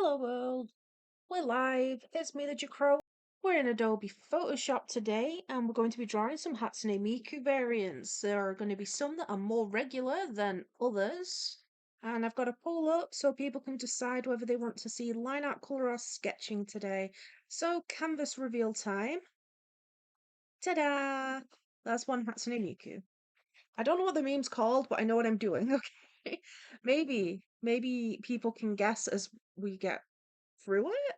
Hello world, we're live. It's me, the Jcrow. We're in Adobe Photoshop today, and we're going to be drawing some Hatsune Miku variants. There are going to be some that are more regular than others, and I've got a poll up so people can decide whether they want to see line art, color, or sketching today. So, canvas reveal time. Ta-da! That's one Hatsune Miku. I don't know what the meme's called, but I know what I'm doing. Okay, maybe people can guess as we get through it.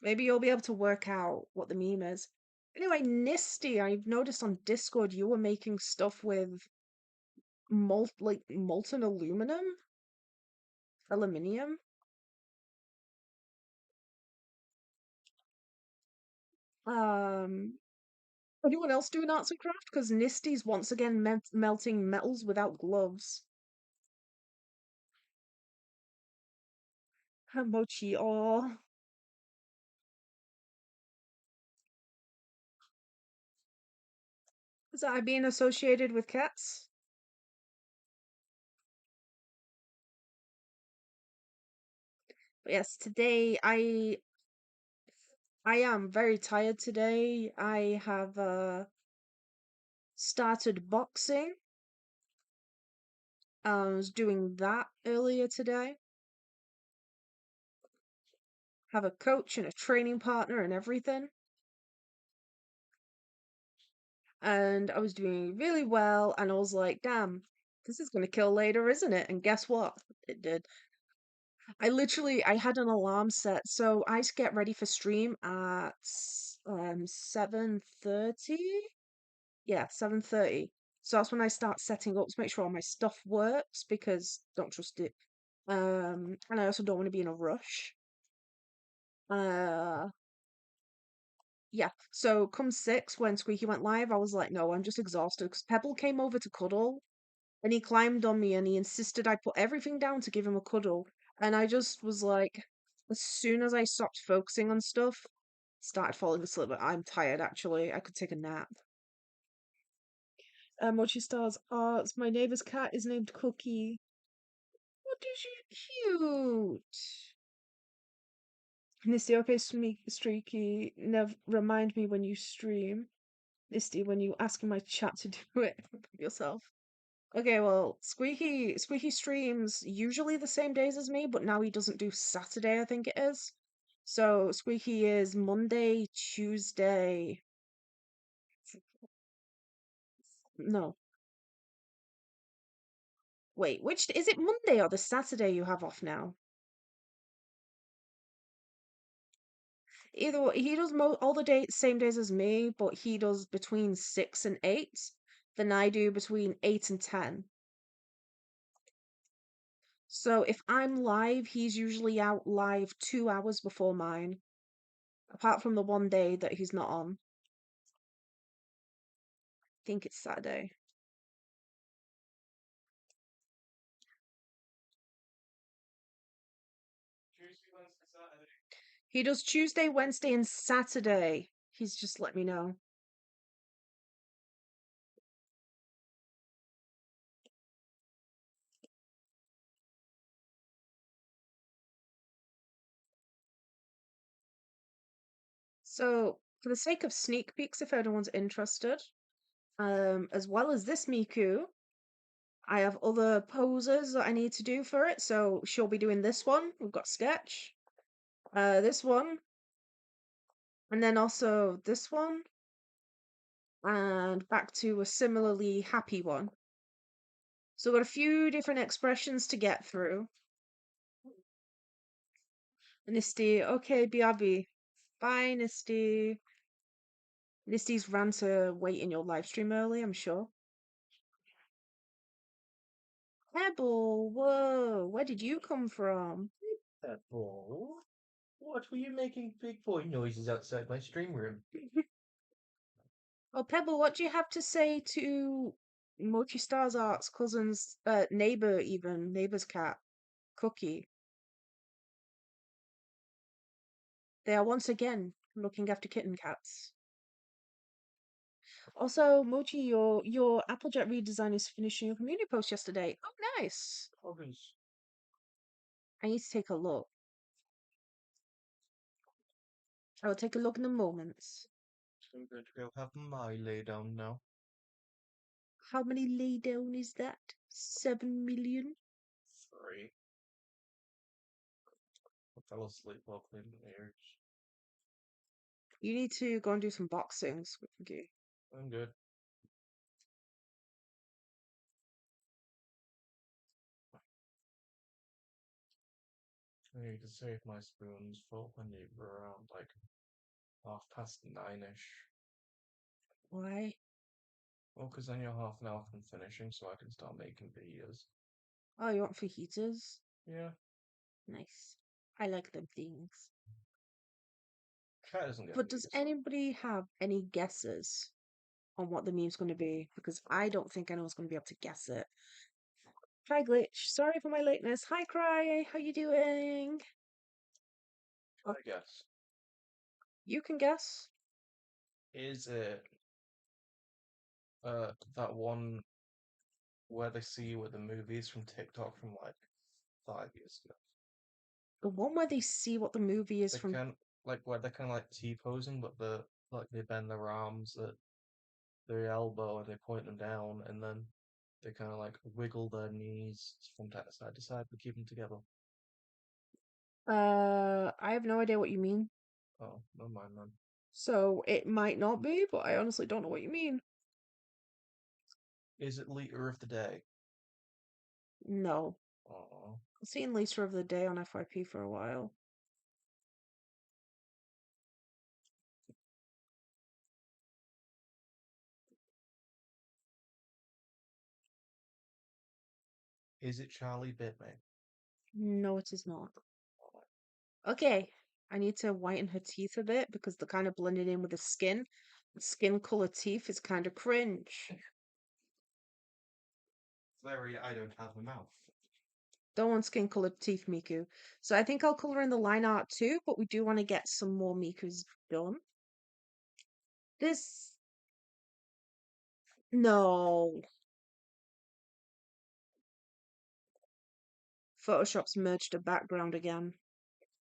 Maybe you'll be able to work out what the meme is. Anyway, Nisty, I've noticed on Discord you were making stuff with molten aluminium. Um, anyone else doing arts and craft? Because Nisty's once again melting metals without gloves. Mochi, oh, is that being associated with cats? But yes, today I am very tired today. I have started boxing. I was doing that earlier today. Have a coach and a training partner and everything. And I was doing really well, and I was like, damn, this is gonna kill later, isn't it? And guess what? It did. I had an alarm set, so I get ready for stream at 7:30. Yeah, 7:30. So that's when I start setting up to make sure all my stuff works because don't trust it. And I also don't want to be in a rush. Uh Yeah, so come 6, when Squeaky went live, I was like, no, I'm just exhausted because Pebble came over to cuddle and he climbed on me and he insisted I put everything down to give him a cuddle. And I just was like, as soon as I stopped focusing on stuff, started falling asleep. But I'm tired actually. I could take a nap. Mochi Stars Arts. My neighbor's cat is named Cookie. What is she cute? Nisty, okay, Streaky. Never remind me when you stream. Misty, when you asking my chat to do it yourself. Okay, well, Squeaky streams usually the same days as me, but now he doesn't do Saturday, I think it is. So Squeaky is Monday, Tuesday. No, wait, which is it Monday or the Saturday you have off now? Either way, he does all the same days as me, but he does between 6 and 8. Then I do between 8 and 10. So if I'm live, he's usually out live 2 hours before mine, apart from the one day that he's not on. I think it's Saturday. He does Tuesday, Wednesday, and Saturday. He's just let me know. So, for the sake of sneak peeks, if anyone's interested, as well as this Miku, I have other poses that I need to do for it. So she'll be doing this one. We've got sketch, this one, and then also this one, and back to a similarly happy one. So we've got a few different expressions to get through. Nisty, okay, BRB. Bye, Nisty. Nisty's ran to wait in your live stream early, I'm sure. Pebble, whoa, where did you come from? Pebble? What were you making big boy noises outside my stream room? Oh, Pebble, what do you have to say to Mochi Stars Art's cousin's neighbor's cat, Cookie? They are once again looking after kitten cats. Also, Mochi, your Applejack redesign is finishing your community post yesterday. Oh, nice. Obvious. I need to take a look. I will take a look in a moment. So I'm going to go have my lay down now. How many lay down is that? 7 million? 3. I fell asleep while cleaning the ears. You need to go and do some boxings with Miku. I'm good. I need to save my spoons for when you were around like 9:30ish. Why? Well, because then you're half an hour from finishing, so I can start making videos. Oh, you want fajitas? Yeah, Nice. I like them things. cat doesn't get But does these. anybody have any guesses on what the meme's going to be? Because I don't think anyone's going to be able to guess it. Hi, Glitch. Sorry for my lateness. Hi, Cry. How you doing? I guess. You can guess. Is it that one where they see you with the movies from TikTok from like 5 years ago? The one where they see what the movie is They from. can like where they're kind of like T-posing, but they bend their arms at their elbow and they point them down, and then they kind of like wiggle their knees from side to side to keep them together. I have no idea what you mean. Oh, never mind then. So it might not be, but I honestly don't know what you mean. Is it Leader of the Day? No. Oh, I've seen Lisa of the Day on FYP for a while. is it Charlie Bit Me? No, it is not. Okay, I need to whiten her teeth a bit because they're kind of blended in with the skin. The skin color teeth is kind of cringe. Very, I don't have a mouth. Don't want skin colored teeth, Miku. So I think I'll color in the line art too, but we do want to get some more Mikus done. This... No. Photoshop's merged a background again.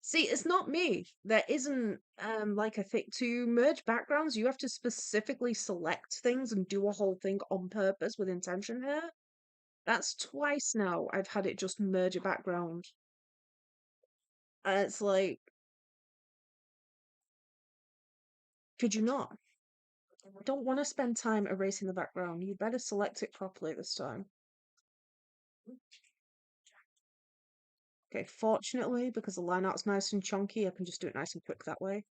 See, it's not me. There isn't like a thing to merge backgrounds. You have to specifically select things and do a whole thing on purpose with intention here. That's twice now I've had it just merge a background. And it's like, could you not? I don't want to spend time erasing the background. You better select it properly this time. Okay, fortunately, because the line art's nice and chunky, I can just do it nice and quick that way.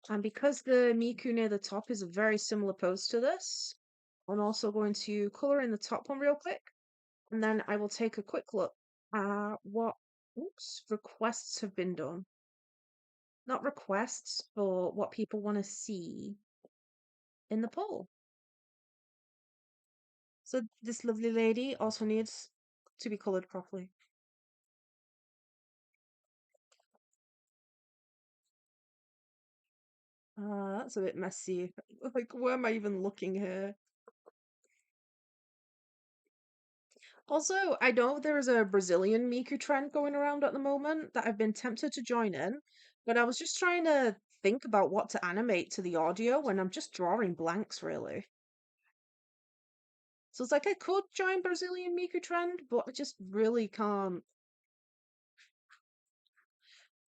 And because the Miku near the top is a very similar pose to this, I'm also going to color in the top one real quick. And then I will take a quick look at what requests have been done. Not requests, but what people want to see in the poll. So this lovely lady also needs to be colored properly. That's a bit messy. Like, where am I even looking here? Also, I know there is a Brazilian Miku trend going around at the moment that I've been tempted to join in, but I was just trying to think about what to animate to the audio when I'm just drawing blanks, really. So it's like I could join Brazilian Miku trend, but I just really can't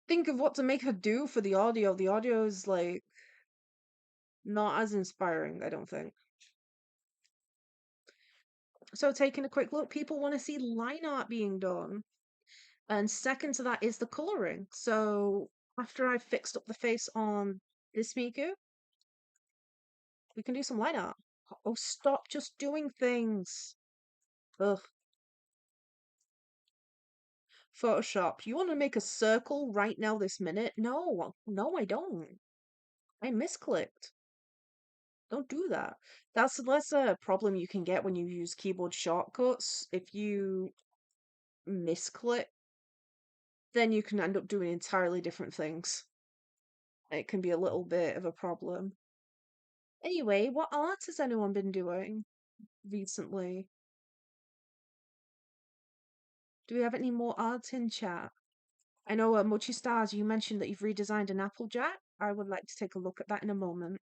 think of what to make her do for the audio. The audio is like not as inspiring, I don't think. So taking a quick look, people want to see line art being done. And second to that is the coloring. So after I've fixed up the face on this Miku, we can do some line art. Oh, stop just doing things. Ugh. Photoshop, you want to make a circle right now this minute? No, no, I don't. I misclicked. Don't do that. That's a problem you can get when you use keyboard shortcuts. If you misclick, then you can end up doing entirely different things. It can be a little bit of a problem. Anyway, what art has anyone been doing recently? Do we have any more art in chat? I know, Mochi Stars, you mentioned that you've redesigned an Applejack. I would like to take a look at that in a moment.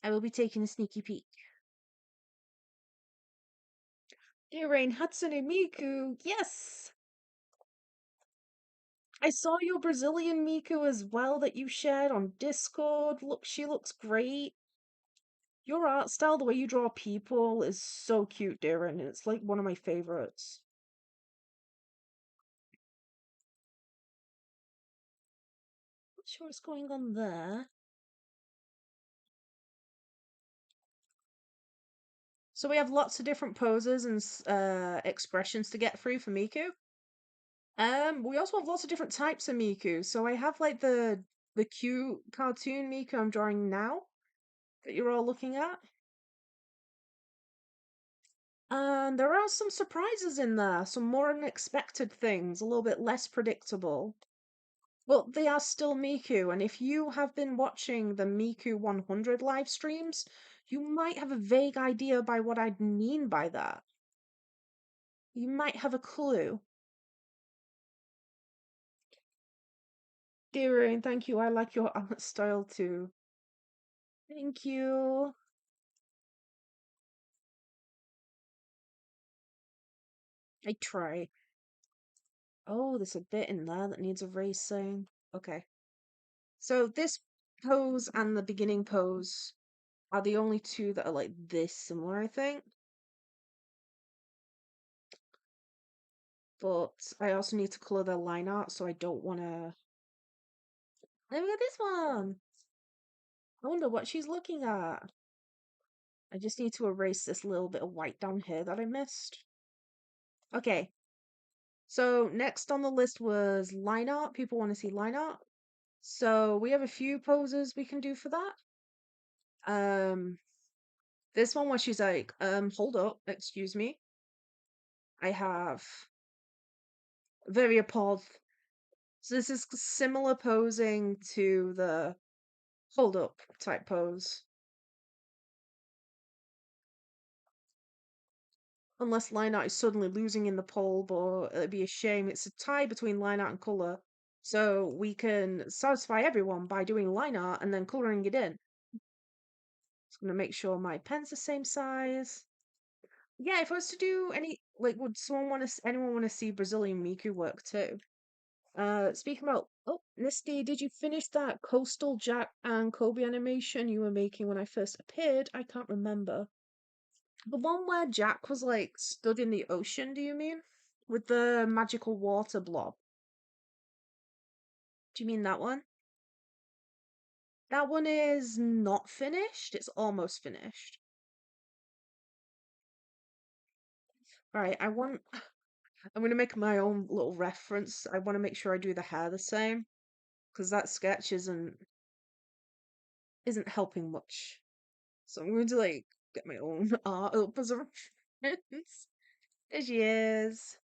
I will be taking a sneaky peek. Dear Rain, Hatsune Miku, yes! I saw your Brazilian Miku as well that you shared on Discord. Look, she looks great. Your art style, the way you draw people, is so cute, Darren. It's like one of my favorites. Not sure what's going on there. So we have lots of different poses and expressions to get through for Miku. We also have lots of different types of Miku. So I have like the cute cartoon Miku I'm drawing now that you're all looking at. And there are some surprises in there, some more unexpected things, a little bit less predictable. Well, they are still Miku, and if you have been watching the Miku 100 live streams, you might have a vague idea by what I'd mean by that. You might have a clue. Dear, thank you. I like your art style too. Thank you. I try. Oh, there's a bit in there that needs erasing. Okay. So this pose and the beginning pose are the only two that are like this similar, I think. But I also need to color their line art, so I don't want to. Look at this one. I wonder what she's looking at. I just need to erase this little bit of white down here that I missed. Okay. So next on the list was line art. People want to see line art. So we have a few poses we can do for that. This one where she's like, hold up, excuse me. I have very appalled. So this is similar posing to the hold up type pose. Unless line art is suddenly losing in the poll, but it'd be a shame. It's a tie between line art and color. So we can satisfy everyone by doing line art and then coloring it in. Just gonna make sure my pen's the same size. Yeah, if I was to do any, like, would anyone want to see Brazilian Miku work too? Speaking about, oh, Misty, did you finish that Coastal Jack and Kobe animation you were making when I first appeared? I can't remember. The one where Jack was like stood in the ocean, do you mean? With the magical water blob. Do you mean that one? That one is not finished. It's almost finished. Right, I'm gonna make my own little reference. I want to make sure I do the hair the same because that sketch isn't helping much. So I'm going to like get my own art up as a reference. There she is.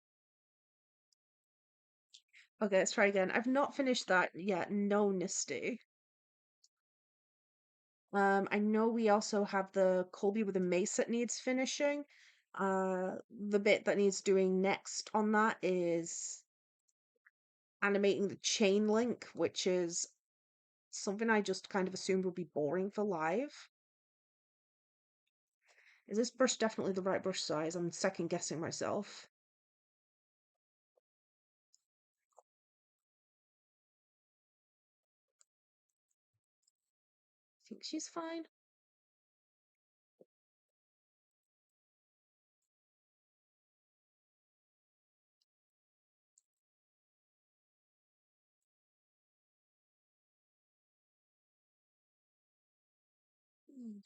Okay, let's try again. I've not finished that yet. No, Nisty. I know we also have the Colby with the mace that needs finishing. The bit that needs doing next on that is animating the chain link, which is something I just kind of assumed would be boring for live. Is this brush definitely the right brush size? I'm second guessing myself. I think she's fine. Hmm.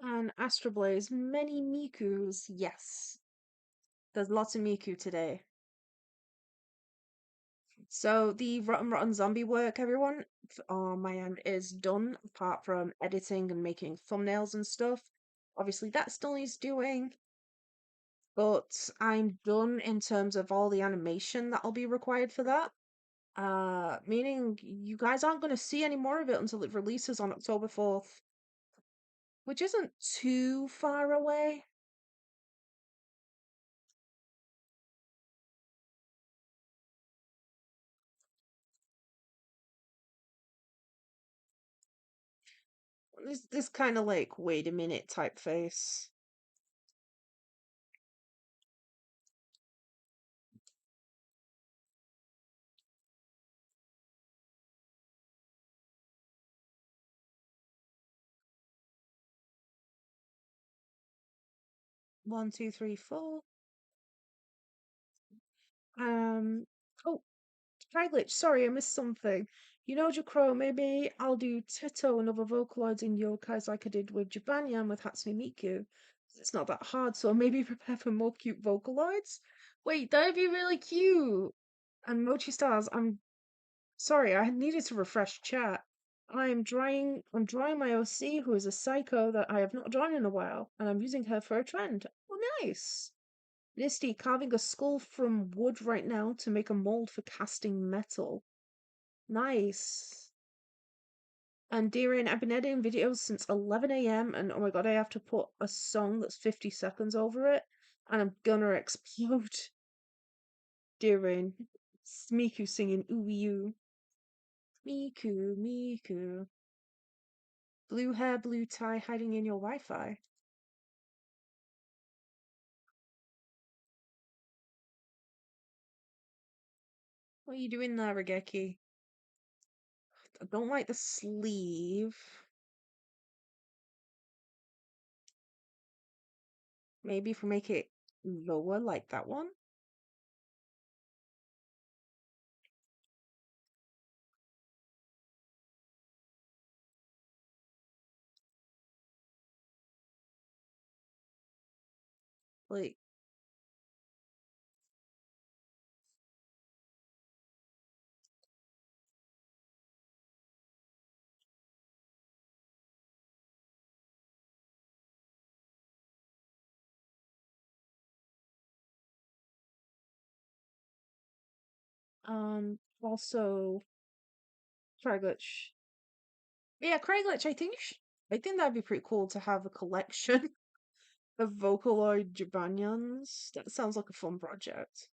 And Astroblaze, many Mikus. Yes, there's lots of Miku today. So the Rotten Zombie work, everyone, on my end is done, apart from editing and making thumbnails and stuff. Obviously, that still needs doing, but I'm done in terms of all the animation that'll be required for that. Meaning you guys aren't going to see any more of it until it releases on October 4th. which isn't too far away. This kind of like, wait a minute type face. One, two, three, four. Um, oh, Hi glitch, sorry, I missed something. You know, Jcrow, maybe I'll do Tito and other Vocaloids in yokais like I did with Jibanyan with Hatsune Miku. It's not that hard, so maybe prepare for more cute Vocaloids? Wait, that'd be really cute! And Mochi Stars, I'm sorry, I needed to refresh chat. I'm drawing my OC, who is a psycho that I have not drawn in a while, and I'm using her for a trend. Oh, nice! Misty carving a skull from wood right now to make a mold for casting metal. Nice. And Darien, I've been editing videos since 11 a.m. and oh my god, I have to put a song that's 50 seconds over it and I'm gonna explode. Darien, it's Miku singing Ooh You. Miku, Miku. Blue hair, blue tie hiding in your Wi Fi. What are you doing there, Regeki? I don't like the sleeve. Maybe if we make it lower like that one. Like, also, Craiglitch. Yeah, Craiglitch, I think that'd be pretty cool to have a collection of Vocaloid Jibanyans. That sounds like a fun project.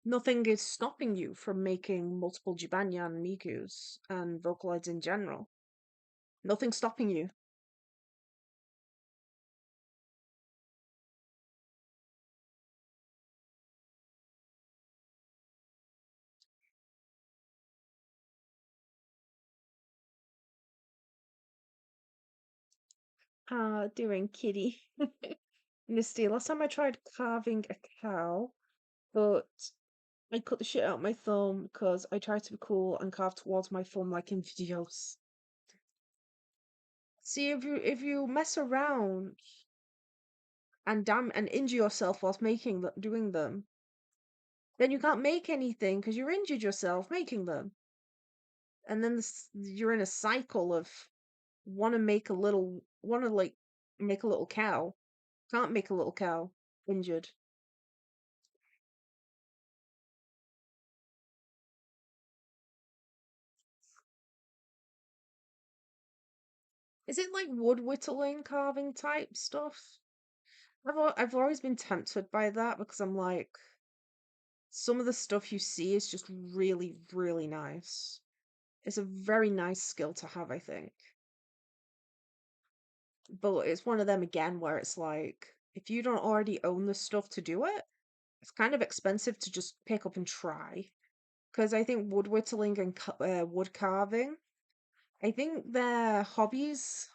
Nothing is stopping you from making multiple Jibanyan Mikus and Vocaloids in general. Nothing's stopping you. Doing kitty. Misty, last time I tried carving a cow, but I cut the shit out my thumb because I tried to be cool and carve towards my thumb like in videos. See, if you mess around and injure yourself whilst doing them, then you can't make anything because you're injured yourself making them. And then you're in a cycle of want to like make a little cow, can't make a little cow, injured. Is it like wood whittling carving type stuff? I've always been tempted by that because I'm like, some of the stuff you see is just really, really nice. It's a very nice skill to have, I think. But it's one of them again where it's like, if you don't already own the stuff to do it, it's kind of expensive to just pick up and try. Because I think wood whittling and wood carving, I think they're hobbies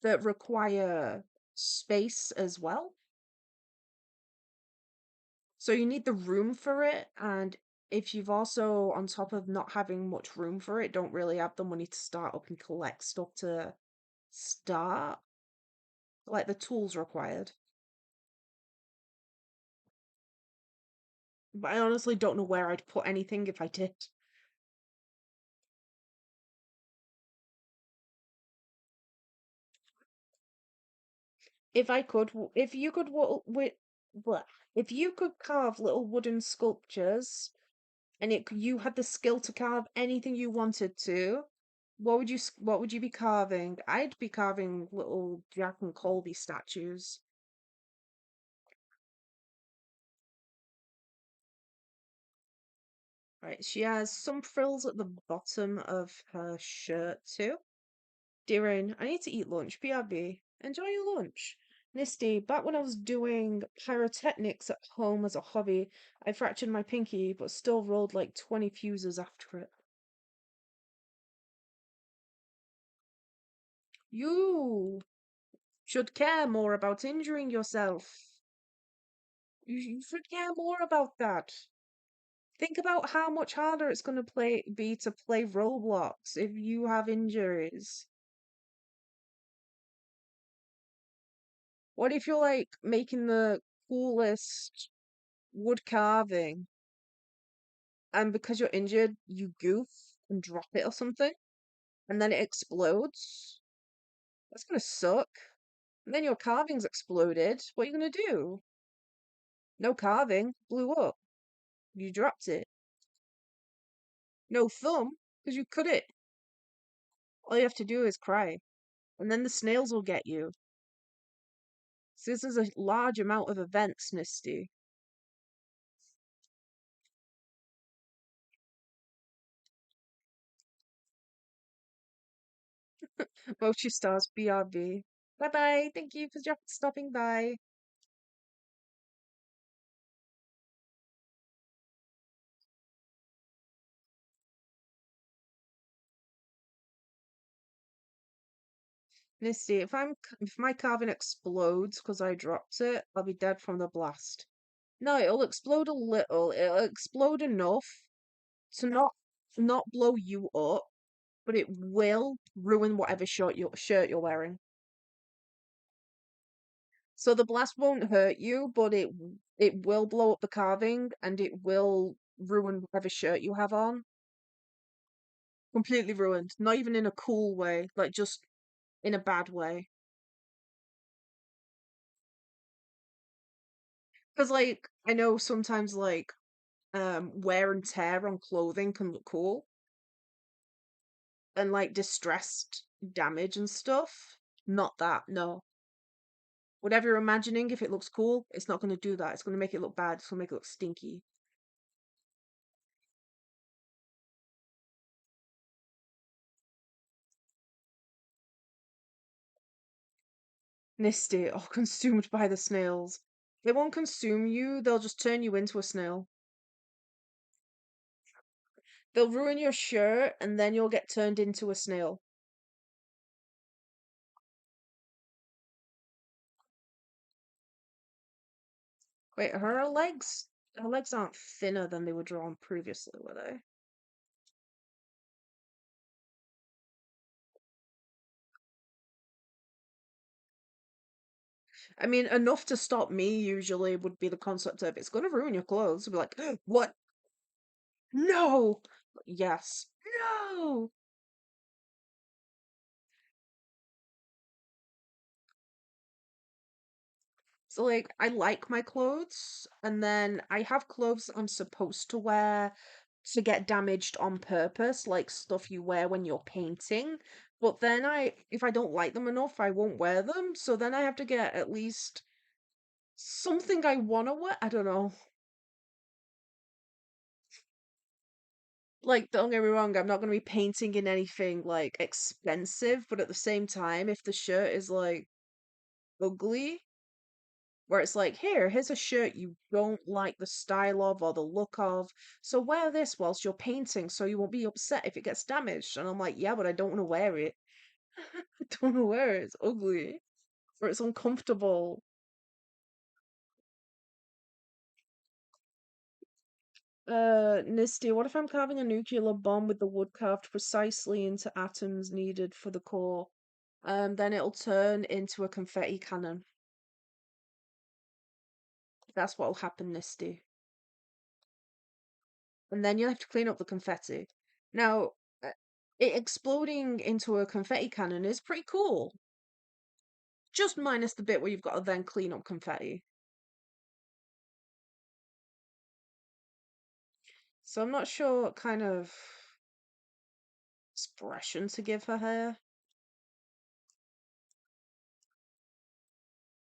that require space as well. So you need the room for it, and if you've also, on top of not having much room for it, don't really have the money to start up and collect stuff to start, like the tools required. But I honestly don't know where I'd put anything if I did. If I could, if you could, what, if you could carve little wooden sculptures and you had the skill to carve anything you wanted to, what would you be carving? I'd be carving little Jack and Colby statues. Right, she has some frills at the bottom of her shirt too. Deering, I need to eat lunch. BRB. Enjoy your lunch. Nisty, back when I was doing pyrotechnics at home as a hobby, I fractured my pinky, but still rolled like 20 fuses after it. You should care more about injuring yourself. You should care more about that. Think about how much harder it's going to be to play Roblox if you have injuries. What if you're like making the coolest wood carving and because you're injured, you goof and drop it or something, and then it explodes? That's gonna suck. And then your carving's exploded. What are you gonna do? No carving, blew up. You dropped it. No thumb, because you cut it. All you have to do is cry, and then the snails will get you. So this is a large amount of events, Nisty. Mochi stars, BRB. Bye bye. Thank you for stopping by. Misty, if my carving explodes because I dropped it, I'll be dead from the blast. No, it'll explode a little. It'll explode enough to not blow you up, but it will ruin whatever shirt you're wearing. So the blast won't hurt you, but it will blow up the carving and it will ruin whatever shirt you have on. Completely ruined. Not even in a cool way, like just in a bad way. Because like I know sometimes like wear and tear on clothing can look cool and like distressed damage and stuff. Not that, no. Whatever you're imagining, if it looks cool, it's not going to do that. It's going to make it look bad. It's going to make it look stinky. Nisty, oh, consumed by the snails. They won't consume you, they'll just turn you into a snail. They'll ruin your shirt and then you'll get turned into a snail. Wait, her legs aren't thinner than they were drawn previously, were they? I mean, enough to stop me usually would be the concept of it's gonna ruin your clothes. I'd be like, what? No! Yes. No! So like I like my clothes and then I have clothes I'm supposed to wear to get damaged on purpose, like stuff you wear when you're painting. But then if I don't like them enough, I won't wear them. So then I have to get at least something I want to wear. I don't know. Like, don't get me wrong, I'm not going to be painting in anything like expensive, but at the same time, if the shirt is like ugly, where it's like, here's a shirt you don't like the style of or the look of, so wear this whilst you're painting so you won't be upset if it gets damaged. And I'm like, yeah, but I don't want to wear it. I don't want to wear it. It's ugly or it's uncomfortable. Nisty, what if I'm carving a nuclear bomb with the wood carved precisely into atoms needed for the core? Then it'll turn into a confetti cannon. That's what'll happen, Nisty. And then you'll have to clean up the confetti. Now, it exploding into a confetti cannon is pretty cool. Just minus the bit where you've got to then clean up confetti. So I'm not sure what kind of expression to give her hair.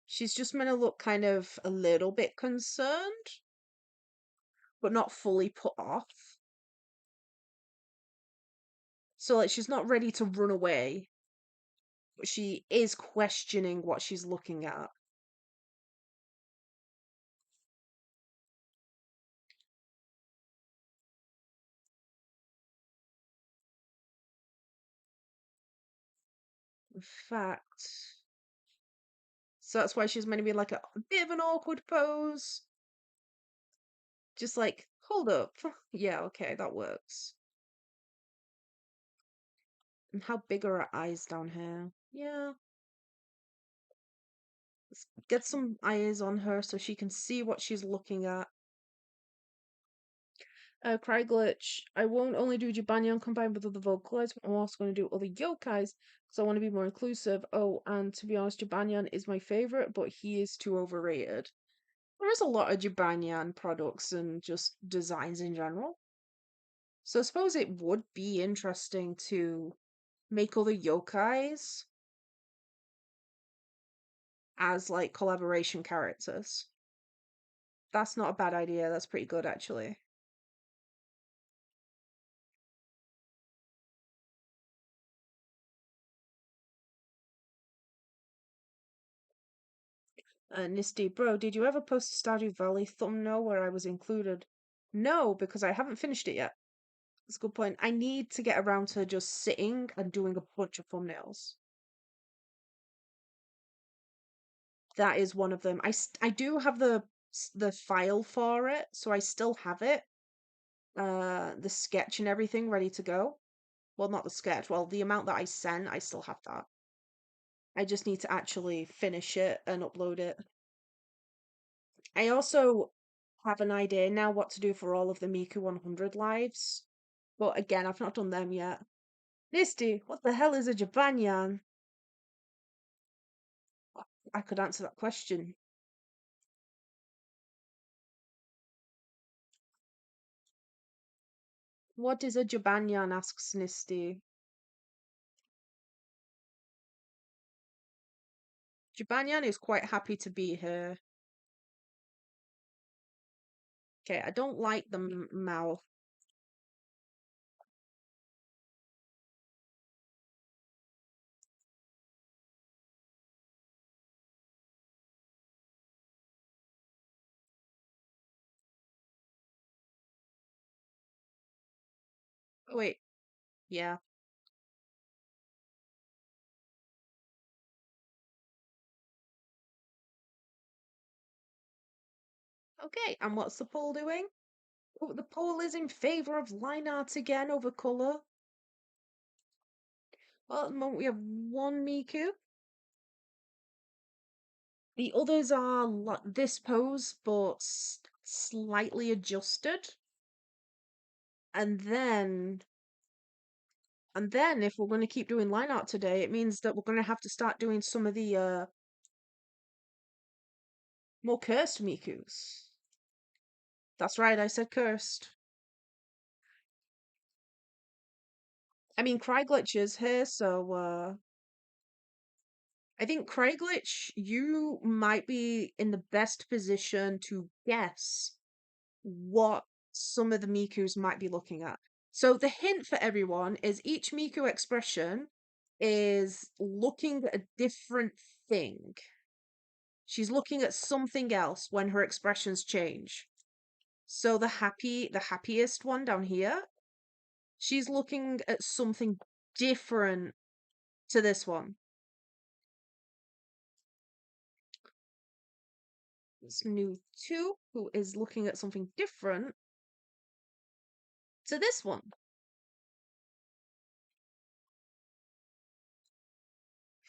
She's just meant to look kind of a little bit concerned, but not fully put off. So like she's not ready to run away, but she is questioning what she's looking at. In fact, so that's why she's meant to be like a bit of an awkward pose. Just like, hold up. Yeah, okay, that works. And how big are her eyes down here? Yeah. Let's get some eyes on her so she can see what she's looking at. Cry Glitch. I won't only do Jibanyan combined with other vocalites, but I'm also going to do other yokais because I want to be more inclusive. Oh, and to be honest, Jibanyan is my favorite, but he is too overrated. There is a lot of Jibanyan products and just designs in general. So I suppose it would be interesting to make other yokais as like collaboration characters. That's not a bad idea. That's pretty good actually. Nisty, bro, did you ever post a Stardew Valley thumbnail where I was included? No, because I haven't finished it yet. That's a good point. I need to get around to just sitting and doing a bunch of thumbnails. That is one of them. I do have the file for it, so I still have it. The sketch and everything ready to go. Well, not the sketch. Well, the amount that I sent, I still have that. I just need to actually finish it and upload it. I also have an idea now what to do for all of the Miku 100 lives. But again, I've not done them yet. Nisty, what the hell is a Jabanyan? I could answer that question. What is a Jabanyan? Asks Nisty. Jabanyan is quite happy to be here. Okay, I don't like the mouth. Oh, wait, yeah. Okay, and what's the poll doing? Oh, the poll is in favor of line art again over color. Well, at the moment we have one Miku. The others are this pose, but slightly adjusted. And then, if we're going to keep doing line art today, it means that we're going to have to start doing some of the more cursed Mikus. That's right, I said cursed. I mean, Cryglitch is here, so I think Cryglitch, you might be in the best position to guess what some of the Mikus might be looking at. So the hint for everyone is each Miku expression is looking at a different thing. She's looking at something else when her expressions change. So the happiest one down here, she's looking at something different to this one. It's new 2, who is looking at something different to this one,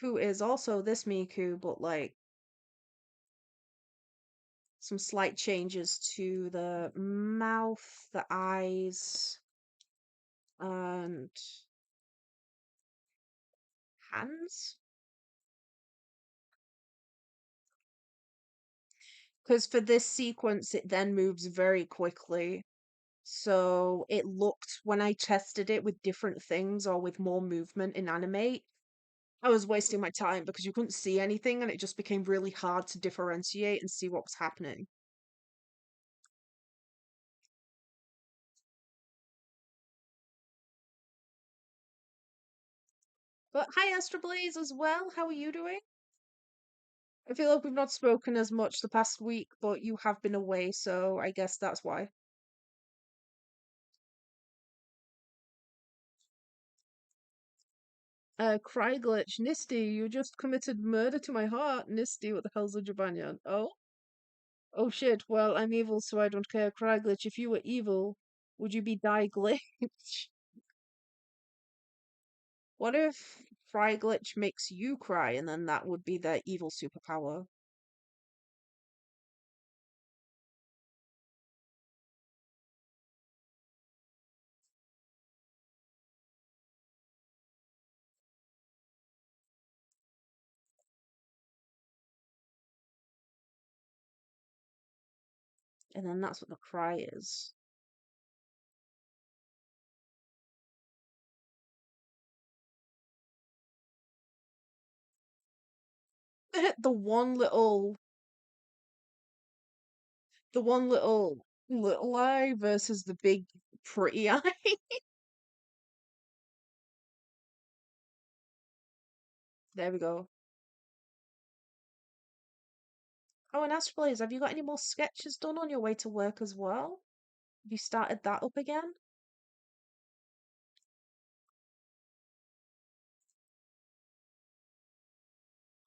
who is also this Miku, but like some slight changes to the mouth, the eyes, and hands. Because for this sequence, it then moves very quickly. So it looked, when I tested it with different things or with more movement in animate, I was wasting my time because you couldn't see anything and it just became really hard to differentiate and see what was happening. But hi, Astro Blaze as well. How are you doing? I feel like we've not spoken as much the past week, but you have been away, so I guess that's why. Cry glitch, Nisty, you just committed murder to my heart. Nisty, what the hell's a Jabanian? Oh? Oh shit, well, I'm evil, so I don't care. Cry glitch, if you were evil, would you be die glitch? What if Cry glitch makes you cry, and then that would be their evil superpower? And then that's what the cry is. the one little, the one little eye versus the big pretty eye. There we go. Oh, and Astro Blaze, have you got any more sketches done on your way to work as well? Have you started that up again?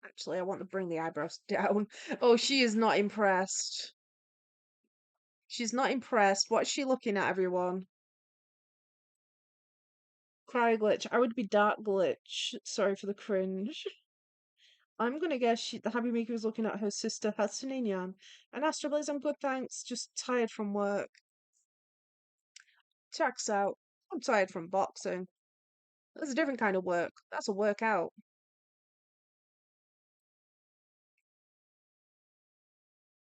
Actually, I want to bring the eyebrows down. Oh, she is not impressed. She's not impressed. What's she looking at, everyone? Cry glitch. I would be dark glitch. Sorry for the cringe. I'm gonna guess the Happy Miku was looking at her sister Hatsune Miku. And Astro Blaze, I'm good, thanks. Just tired from work. Checks out. I'm tired from boxing. That's a different kind of work. That's a workout.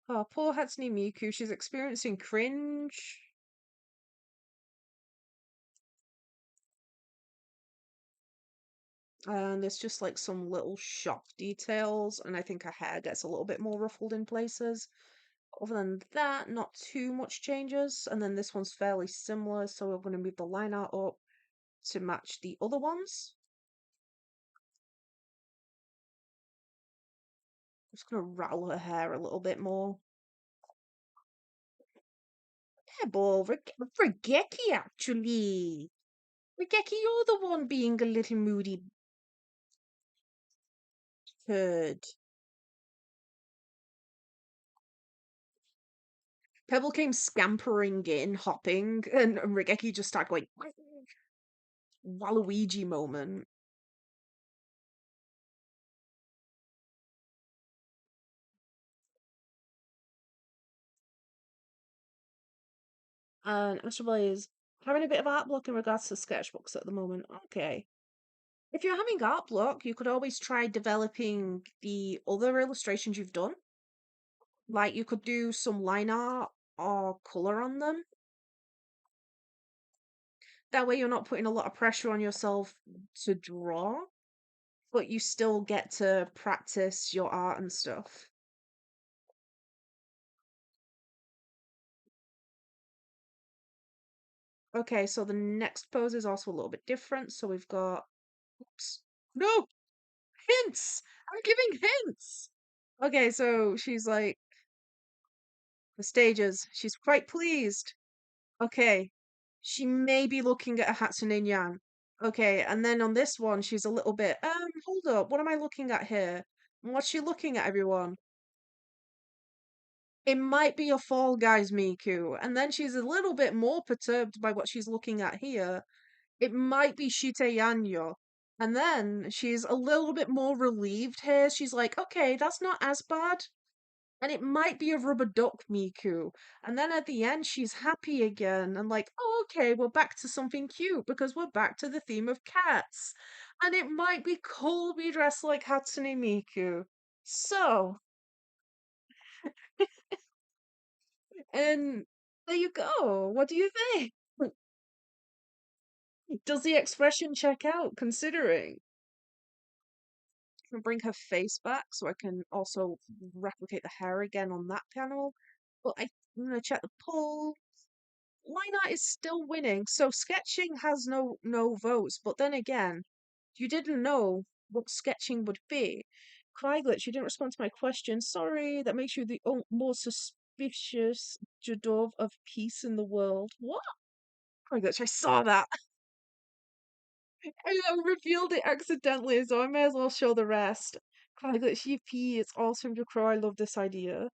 Oh, poor Hatsune Miku. She's experiencing cringe. And there's just like some little shop details, and I think her hair gets a little bit more ruffled in places. Other than that, not too much changes. And then this one's fairly similar, so we're going to move the line art up to match the other ones. I'm just going to rattle her hair a little bit more. Pebble, Regeki actually. Regeki, you're the one being a little moody turd. Pebble came scampering in, hopping, and Regeki just started going Waluigi moment. And Astro is having a bit of art block in regards to sketchbooks at the moment. Okay. If you're having art block, you could always try developing the other illustrations you've done. Like you could do some line art or color on them. That way you're not putting a lot of pressure on yourself to draw, but you still get to practice your art and stuff. Okay, so the next pose is also a little bit different. So we've got, oops, no, hints! I'm giving hints! Okay, so she's like, the stages, she's quite pleased. Okay, she may be looking at a Hatsune Miku. Okay, and then on this one, she's a little bit, hold up, what am I looking at here? What's she looking at, everyone? It might be a Fall Guys Miku. And then she's a little bit more perturbed by what she's looking at here. It might be Shite Yanyo. And then she's a little bit more relieved here. She's like, okay, that's not as bad. And it might be a rubber duck Miku. And then at the end, she's happy again and like, oh, okay, we're back to something cute because we're back to the theme of cats. And it might be cool to be dressed like Hatsune Miku. So, and There you go. What do you think? Does the expression check out, considering? I can bring her face back so I can also replicate the hair again on that panel. But I'm gonna check the poll. Line art is still winning, so sketching has no votes. But then again, you didn't know what sketching would be. Craiglitch, you didn't respond to my question. Sorry, that makes you the more suspicious Jadov of peace in the world. What? Craiglitch, I saw that. I revealed it accidentally, so I may as well show the rest. Craiglitch, EP, it's awesome, Jcrow. I love this idea.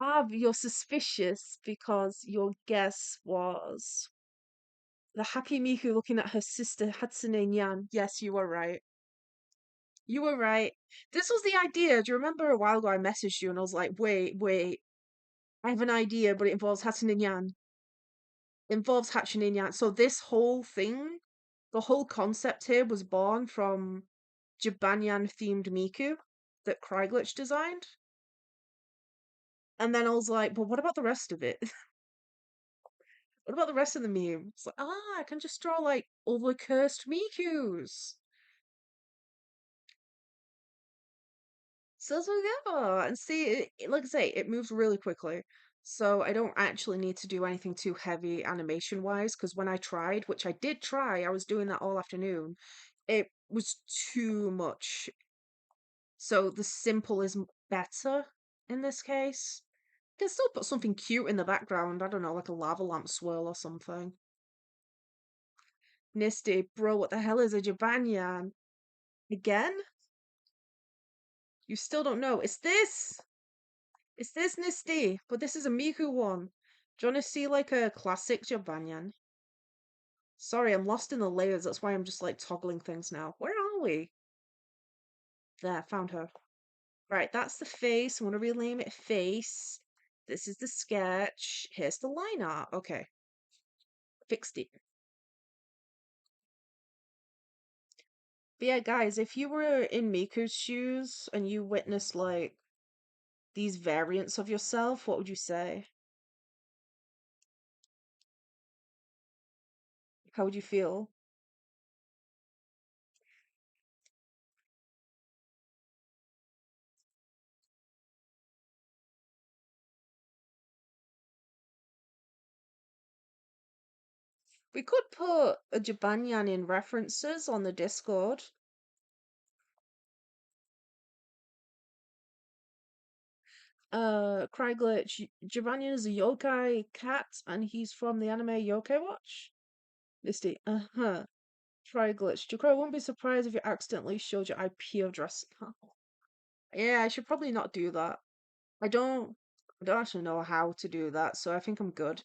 Ah, you're suspicious because your guess was the happy Miku looking at her sister Hatsune Nyan. Yes, you were right. You were right. This was the idea. Do you remember a while ago I messaged you and I was like, wait, I have an idea, but it involves Hatsune Nyan. It involves Hatsune Nyan. So this whole thing, the whole concept here was born from Jibanyan themed Miku that Craiglitch designed. And then I was like, but what about the rest of it? What about the rest of the meme? It's like, I can just draw like all the cursed Mikus. So that's what we go. And see, like I say, it moves really quickly. So I don't actually need to do anything too heavy animation wise, because when I tried, which I did try, I was doing that all afternoon, it was too much. So the simple is better in this case. You can still put something cute in the background. I don't know, like a lava lamp swirl or something. Nisty, bro, what the hell is a Jabanyan? Again? You still don't know. It's this! It's this, Nisty! But this is a Miku one. Do you want to see like a classic Jabanyan? Sorry, I'm lost in the layers. That's why I'm just like toggling things now. Where are we? There, found her. Right, that's the face. I want to rename it face. This is the sketch. Here's the line art. Okay, fixed it. But yeah, guys, if you were in Miku's shoes and you witnessed like these variants of yourself, what would you say? How would you feel? We could put a Jibanyan in references on the Discord. Craiglitch, Jibanyan is a yokai cat and he's from the anime Yokai Watch. Misty, uh-huh. Craiglitch, Jcrow won't be surprised if you accidentally showed your IP address. Yeah, I should probably not do that. I don't actually know how to do that, so I think I'm good.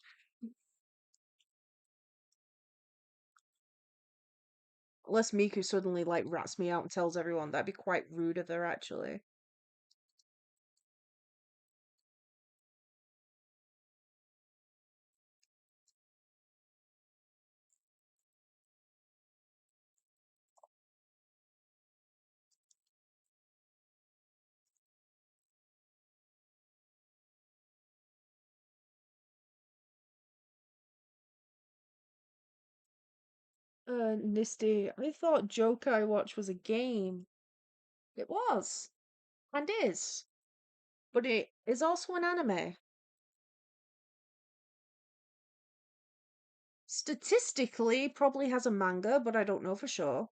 Unless Miku suddenly like rats me out and tells everyone, that'd be quite rude of her actually. Nisty, I thought Jokai Watch was a game. It was, and is, but it is also an anime. Statistically, probably has a manga, but I don't know for sure.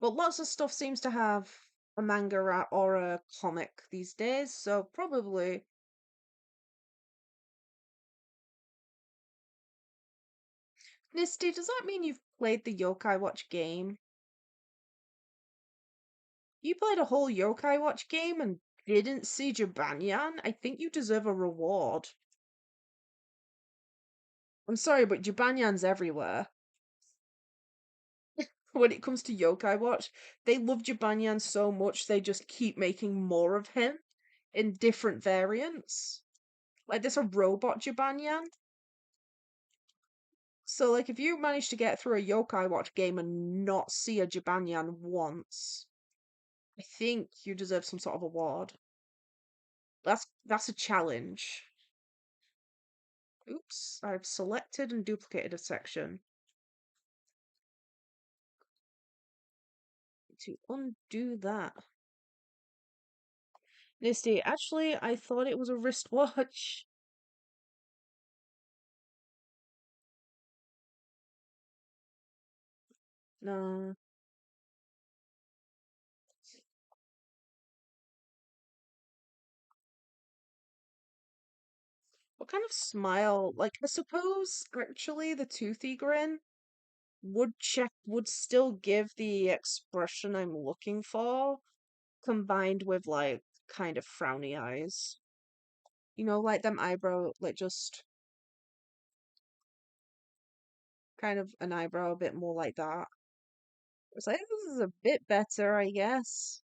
But lots of stuff seems to have a manga or a comic these days, so probably. Nisty, does that mean you've played the Yokai Watch game? You played a whole Yokai Watch game and didn't see Jibanyan? I think you deserve a reward. I'm sorry, but Jibanyan's everywhere. When it comes to Yokai Watch, they love Jibanyan so much they just keep making more of him in different variants. Like there's a robot Jibanyan. So like if you manage to get through a Yokai Watch game and not see a Jibanyan once, I think you deserve some sort of award. That's a challenge. Oops, I've selected and duplicated a section. To undo that. Nisty, actually, I thought it was a wristwatch. No. What kind of smile? Like, I suppose actually the toothy grin would still give the expression I'm looking for, combined with like kind of frowny eyes. You know, like them eyebrow, like just kind of an eyebrow a bit more like that. It's like this is a bit better, I guess.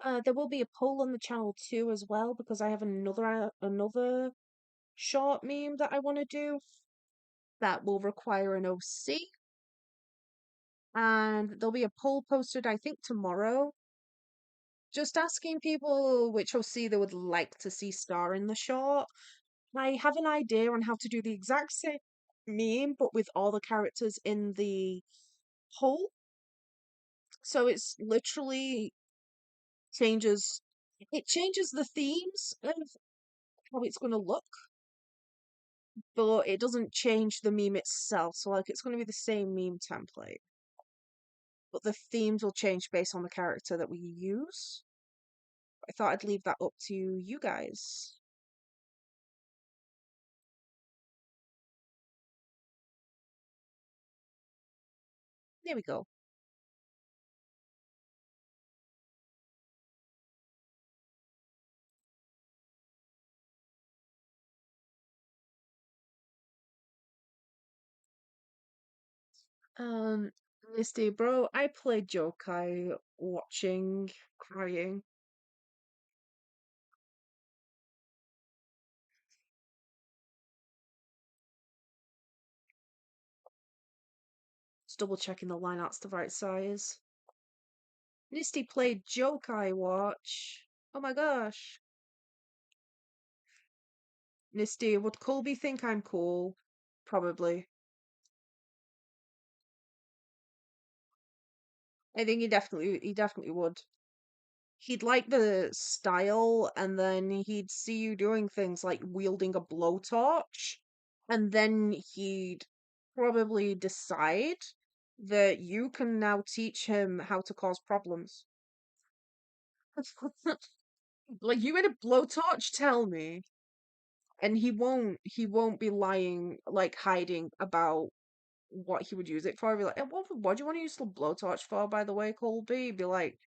There will be a poll on the channel too as well because I have another short meme that I want to do that will require an OC, and there'll be a poll posted I think tomorrow, just asking people which OC they would like to see star in the short. I have an idea on how to do the exact same meme, but with all the characters in the poll. So it's literally changes it changes the themes of how it's going to look, but it doesn't change the meme itself. So like it's going to be the same meme template, but the themes will change based on the character that we use. I thought I'd leave that up to you guys. There we go. Um, Misty, bro, I played Jokai watching, crying. Just double checking the line art's the right size. Misty played Jokai watch. Oh my gosh. Misty, would Colby think I'm cool? Probably. I think he definitely would. He'd like the style, and then he'd see you doing things like wielding a blowtorch, and then he'd probably decide that you can now teach him how to cause problems. Like you made a blowtorch, tell me. And he won't be lying, like hiding about what he would use it for. He'd be like, what do you want to use the blowtorch for, by the way, Colby? He'd be like,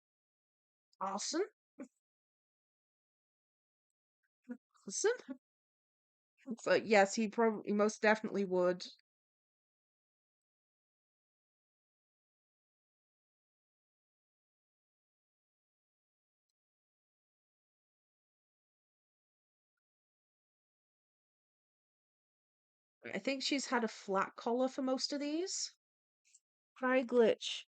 arson? Arson? So yes, he most definitely would. I think she's had a flat collar for most of these. Cry glitch.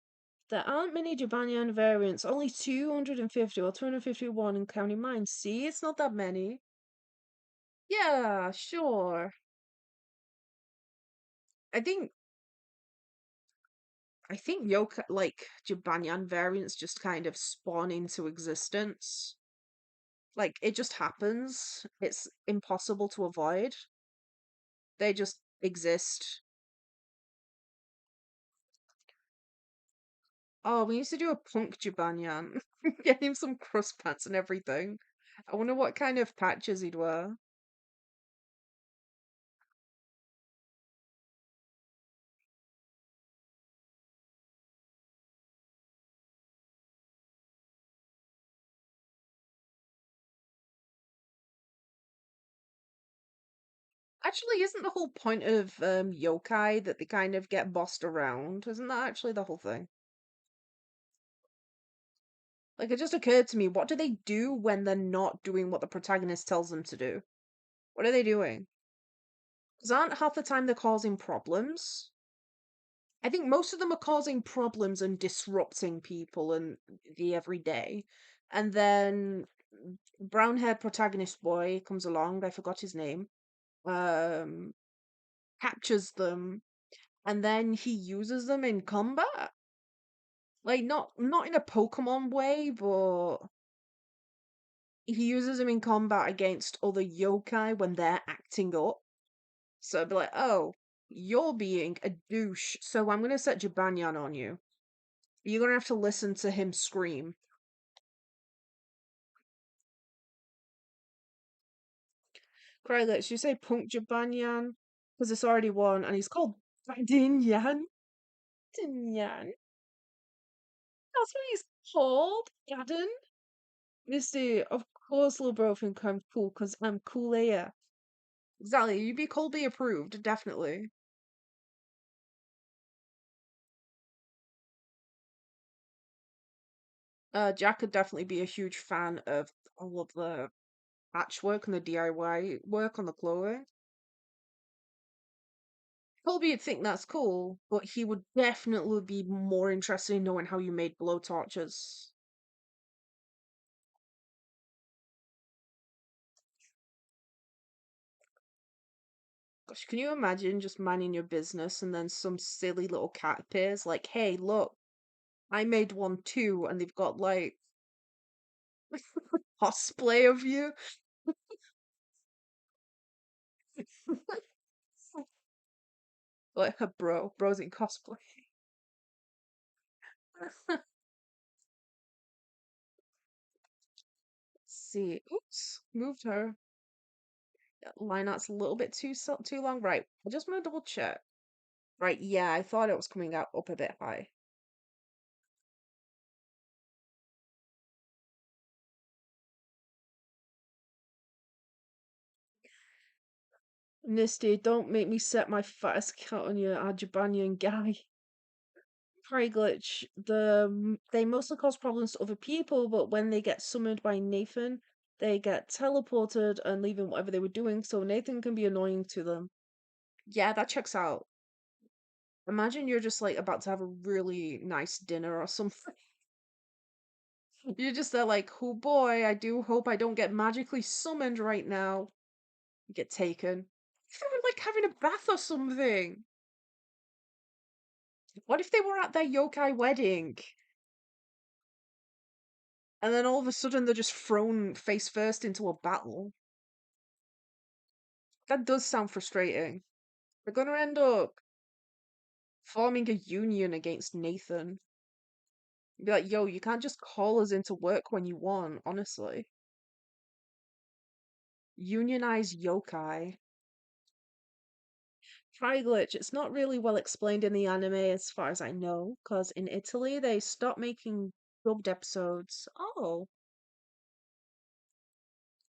There aren't many Jabanian variants, only 250 or 251 in counting mine. See, it's not that many. Yeah, sure. I think I think yoka like Jabanian variants just kind of spawn into existence. Like it just happens. It's impossible to avoid. They just exist. Oh, we used to do a punk Jibanyan. Get him some crust pants and everything. I wonder what kind of patches he'd wear. Actually, isn't the whole point of yokai that they kind of get bossed around? Isn't that actually the whole thing? Like, it just occurred to me, what do they do when they're not doing what the protagonist tells them to do? What are they doing? Because aren't half the time they're causing problems? I think most of them are causing problems and disrupting people and the everyday. And then brown haired protagonist boy comes along, I forgot his name, um, captures them, and then he uses them in combat. Like not in a Pokemon way, but he uses them in combat against other yokai when they're acting up. So I'd be like, oh, you're being a douche, so I'm gonna set Jibanyan on you. You're gonna have to listen to him scream. Cry, let's you say Punk Jibanyan? Because it's already one, and he's called Badinyan. Badinyan. That's what he's called, Gadden. Misty, of course, little bro think I'm cool, because I'm cool AF. Exactly, you'd be Colby approved, definitely. Jack could definitely be a huge fan of all of the patchwork and the DIY work on the clothing. Colby would think that's cool, but he would definitely be more interested in knowing how you made blowtorches. Gosh, can you imagine just minding your business and then some silly little cat appears like, hey, look, I made one too, and they've got like cosplay of you? Like, bro's in cosplay. Let's see. Oops, moved her. Line art's a little bit too long. Right, I just want to double check. Right, yeah, I thought it was coming out up a bit high. Nisty, don't make me set my fattest cat on your Ajabanian guy. Prey glitch. They mostly cause problems to other people, but when they get summoned by Nathan, they get teleported and leaving whatever they were doing, so Nathan can be annoying to them. Yeah, that checks out. Imagine you're just like about to have a really nice dinner or something. You're just there like, oh boy, I do hope I don't get magically summoned right now. You get taken. They were like having a bath or something. What if they were at their yokai wedding? And then all of a sudden they're just thrown face first into a battle. That does sound frustrating. They're gonna end up forming a union against Nathan. Be like, yo, you can't just call us into work when you want, honestly. Unionize yokai. Try glitch. It's not really well explained in the anime as far as I know, because in Italy they stopped making dubbed episodes. Oh.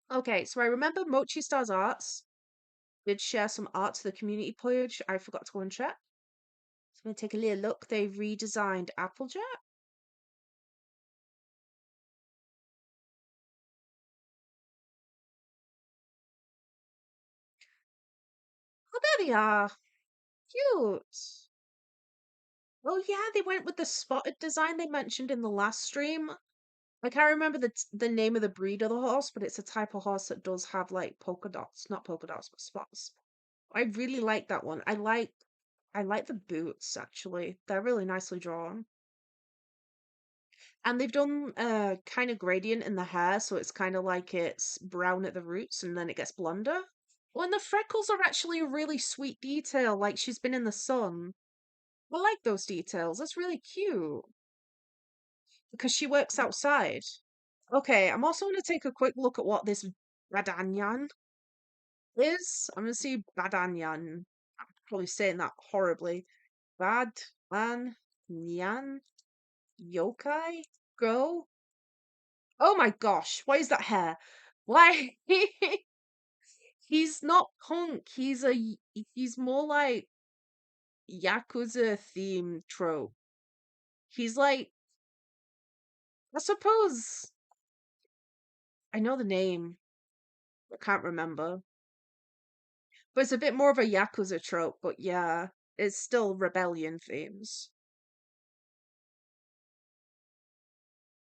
Okay, so I remember Mochi Star's Arts did share some art to the community page. I forgot to go and check. So I'm gonna take a little look. They redesigned Applejack. Oh, there they are. Cute. Oh yeah, they went with the spotted design they mentioned in the last stream. I can't remember the name of the breed of the horse, but it's a type of horse that does have like polka dots, not polka dots, but spots. I really like that one. I like the boots actually. They're really nicely drawn. And they've done kind of gradient in the hair, so it's kind of like it's brown at the roots and then it gets blonder. Oh, and the freckles are actually a really sweet detail, like she's been in the sun. I like those details. That's really cute. Because she works outside. Okay, I'm also going to take a quick look at what this Badanyan is. I'm going to see Badanyan. I'm probably saying that horribly. Badanyan Yokai? Go? Oh my gosh, what is that hair? Why? He's not punk. He's more like Yakuza themed trope. He's like I suppose I know the name. I can't remember. But it's a bit more of a Yakuza trope, but yeah, it's still rebellion themes.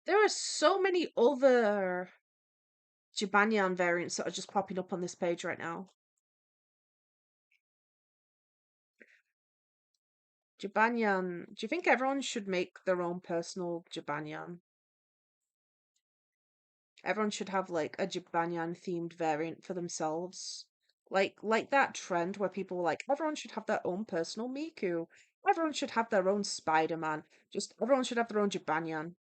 There are so many other Jibanyan variants that are just popping up on this page right now. Jibanyan. Do you think everyone should make their own personal Jibanyan? Everyone should have like a Jibanyan themed variant for themselves. Like that trend where people were like, everyone should have their own personal Miku. Everyone should have their own Spider-Man. Just everyone should have their own Jibanyan.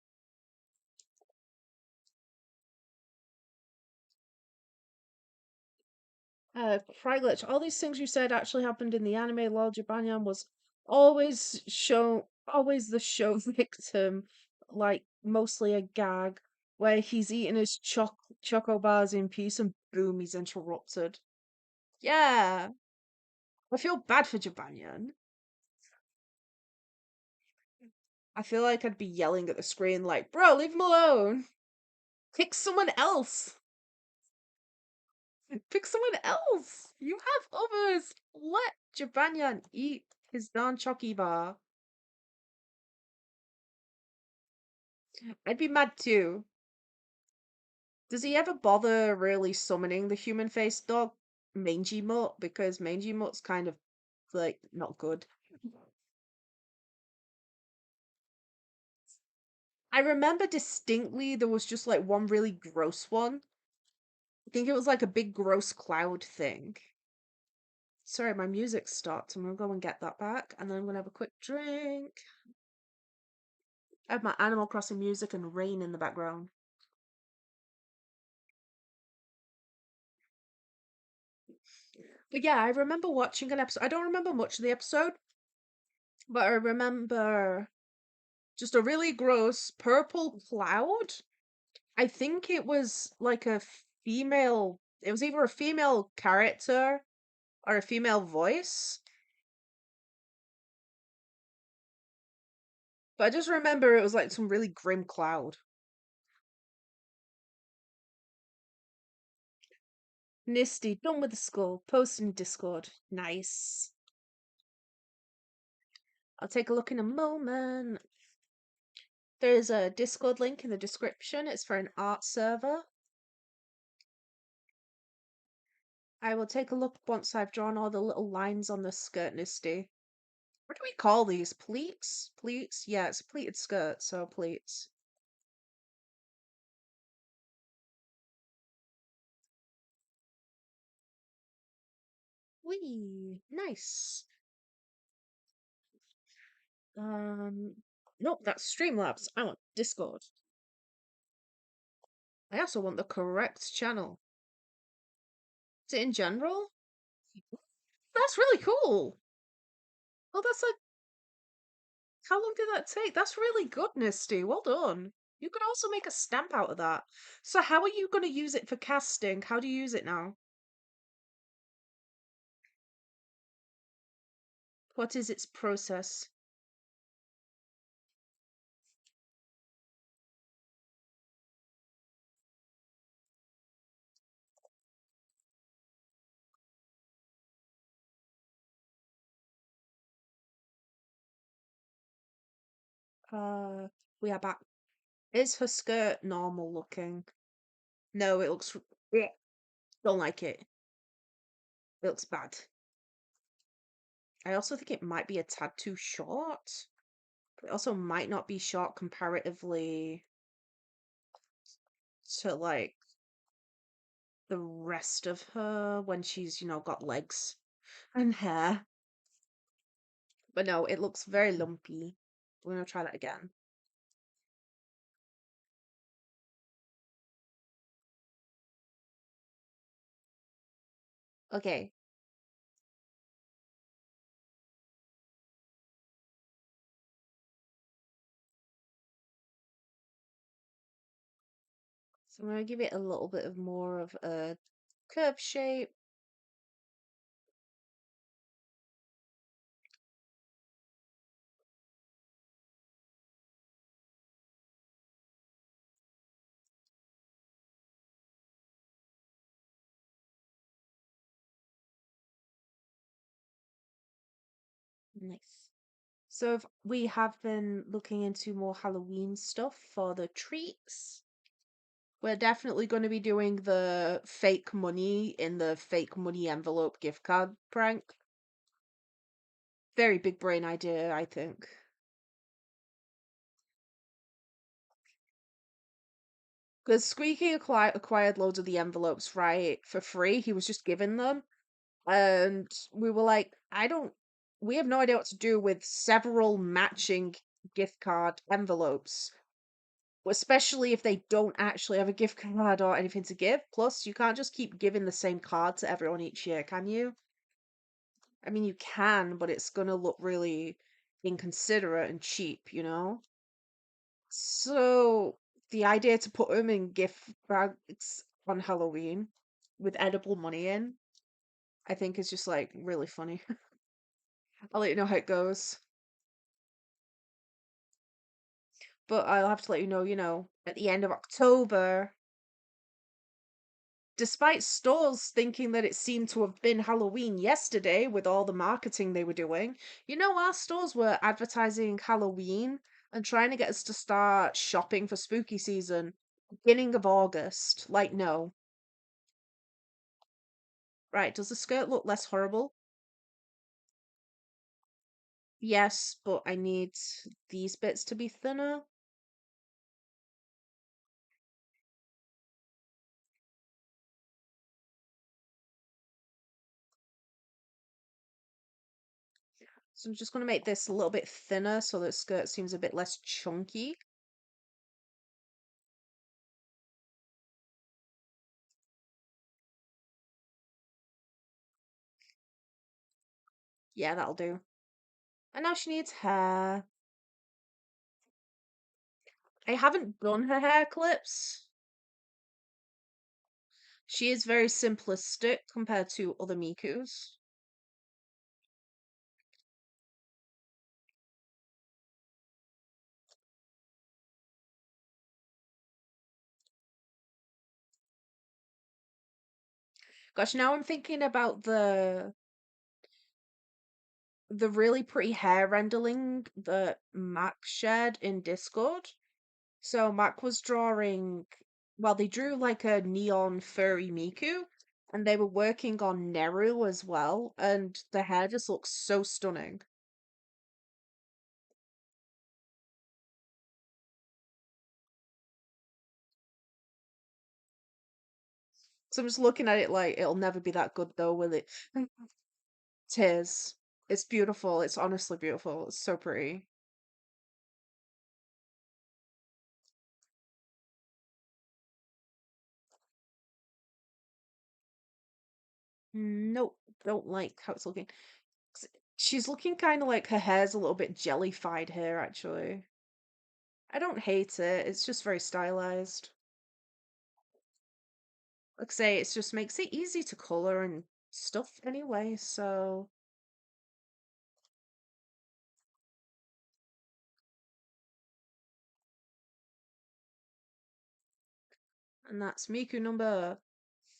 Cry glitch. All these things you said actually happened in the anime. Lol Jibanyan was always the show victim, like mostly a gag, where he's eating his choco bars in peace and boom, he's interrupted. Yeah, I feel bad for Jibanyan. I feel like I'd be yelling at the screen like, bro, leave him alone. Pick someone else. Pick someone else. You have others. Let Jibanyan eat his darn chocky bar. I'd be mad too. Does he ever bother really summoning the human faced dog, Mangy Mutt? Because Mangy Mutt's kind of like not good. I remember distinctly there was just like one really gross one. I think it was like a big gross cloud thing. Sorry, my music stopped. I'm gonna go and get that back, and then I'm gonna have a quick drink. I have my Animal Crossing music and rain in the background. But yeah, I remember watching an episode. I don't remember much of the episode, but I remember just a really gross purple cloud. I think it was like a female, it was either a female character or a female voice. But I just remember it was like some really grim cloud. Nisty, done with the skull, post in Discord. Nice. I'll take a look in a moment. There's a Discord link in the description. It's for an art server. I will take a look once I've drawn all the little lines on the skirt, Nisty. What do we call these? Pleats? Pleats? Yeah, it's a pleated skirt, so pleats. Wee, nice. Nope, that's Streamlabs. I want Discord. I also want the correct channel. Is it in general? That's really cool. Oh, that's like, how long did that take? That's really good, Nisty. Well done. You could also make a stamp out of that. So how are you going to use it for casting? How do you use it now? What is its process? Uh, we are back. Is her skirt normal looking? No, it looks. Bleh. Don't like it. It looks bad. I also think it might be a tad too short. But it also might not be short comparatively to like the rest of her when she's, got legs and hair. But no, it looks very lumpy. We're gonna try that again. Okay. So I'm gonna give it a little bit of more of a curve shape. Nice. So we have been looking into more Halloween stuff for the treats. We're definitely going to be doing the fake money in the fake money envelope gift card prank. Very big brain idea, I think. Because Squeaky acquired loads of the envelopes, right, for free. He was just given them. And we were like, we have no idea what to do with several matching gift card envelopes, especially if they don't actually have a gift card or anything to give. Plus, you can't just keep giving the same card to everyone each year, can you? I mean, you can, but it's gonna look really inconsiderate and cheap, you know? So, the idea to put them in gift bags on Halloween with edible money in, I think is just like really funny. I'll let you know how it goes. But I'll have to let you know, at the end of October, despite stores thinking that it seemed to have been Halloween yesterday with all the marketing they were doing, our stores were advertising Halloween and trying to get us to start shopping for spooky season beginning of August. Like, no. Right, does the skirt look less horrible? Yes, but I need these bits to be thinner. So I'm just going to make this a little bit thinner so the skirt seems a bit less chunky. Yeah, that'll do. And now she needs hair. I haven't done her hair clips. She is very simplistic compared to other Mikus. Gosh, now I'm thinking about the really pretty hair rendering that Mac shared in Discord. So Mac was drawing, well, they drew like a neon furry Miku, and they were working on Neru as well, and the hair just looks so stunning. So I'm just looking at it like it'll never be that good though, will it? It is. It's beautiful. It's honestly beautiful. It's so pretty. Nope, don't like how it's looking. She's looking kind of like her hair's a little bit jellified here, actually. I don't hate it. It's just very stylized. Like I say, it just makes it easy to color and stuff anyway, so. And that's Miku number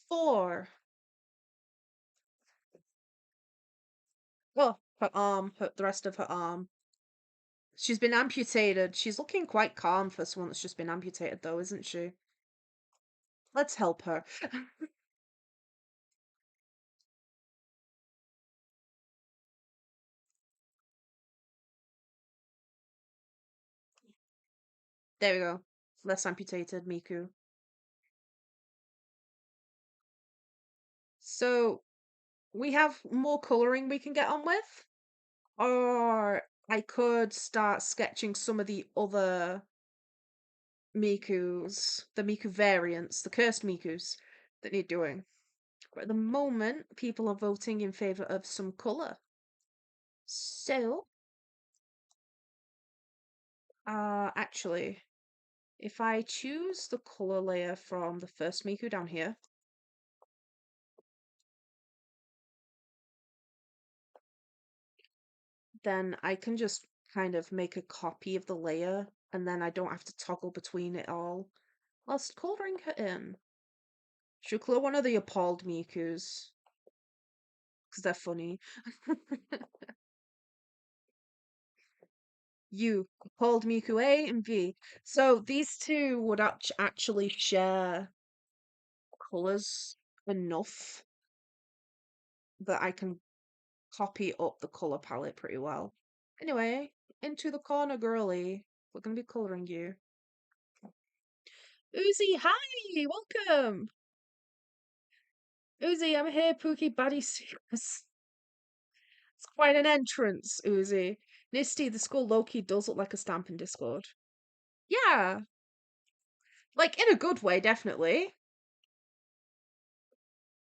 4. Oh, her arm, the rest of her arm. She's been amputated. She's looking quite calm for someone that's just been amputated, though, isn't she? Let's help her. There we go. Less amputated, Miku. So, we have more coloring we can get on with. Or I could start sketching some of the other Mikus, the Miku variants, the cursed Mikus that need doing. But at the moment, people are voting in favor of some color. So, actually, if I choose the color layer from the first Miku down here, then I can just kind of make a copy of the layer, and then I don't have to toggle between it all whilst coloring her in. Should color one of the appalled Mikus, because they're funny. You called Miku A and B. So these two would actually share colors enough that I can copy up the color palette pretty well. Anyway, into the corner, girly. We're gonna be coloring you. Uzi, hi! Welcome! Uzi, I'm here, Pookie Baddie Seekers. It's quite an entrance, Uzi. Nisty, the school Loki does look like a stamp in Discord. Yeah, like in a good way, definitely.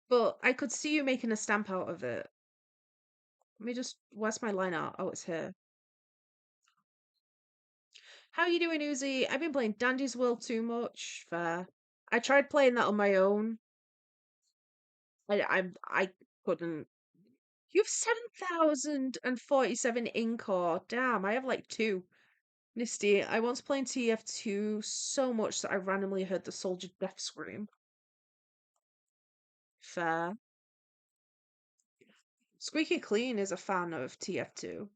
But I could see you making a stamp out of it. Let me just, where's my line art? Oh, it's here. How you doing, Uzi? I've been playing Dandy's World too much. Fair. I tried playing that on my own. I couldn't. You have 7,047 ink ore. Damn, I have like two. Nisty, I once played TF2 so much that I randomly heard the soldier death scream. Fair. Squeaky Clean is a fan of TF2.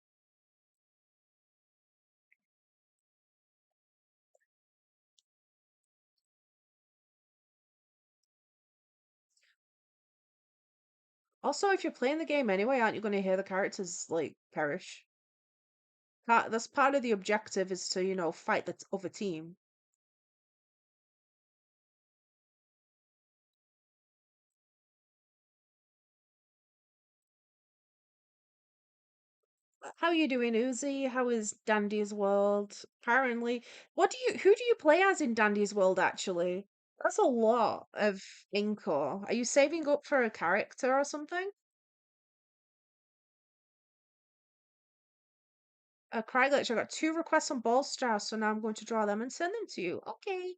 Also, if you're playing the game anyway, aren't you going to hear the characters like perish? That's part of the objective is to, fight the other team. How are you doing, Uzi? How is Dandy's World? Apparently, who do you play as in Dandy's World actually? That's a lot of Incore. Are you saving up for a character or something? Craiglitch, I got two requests on Ball Star, so now I'm going to draw them and send them to you. Okay.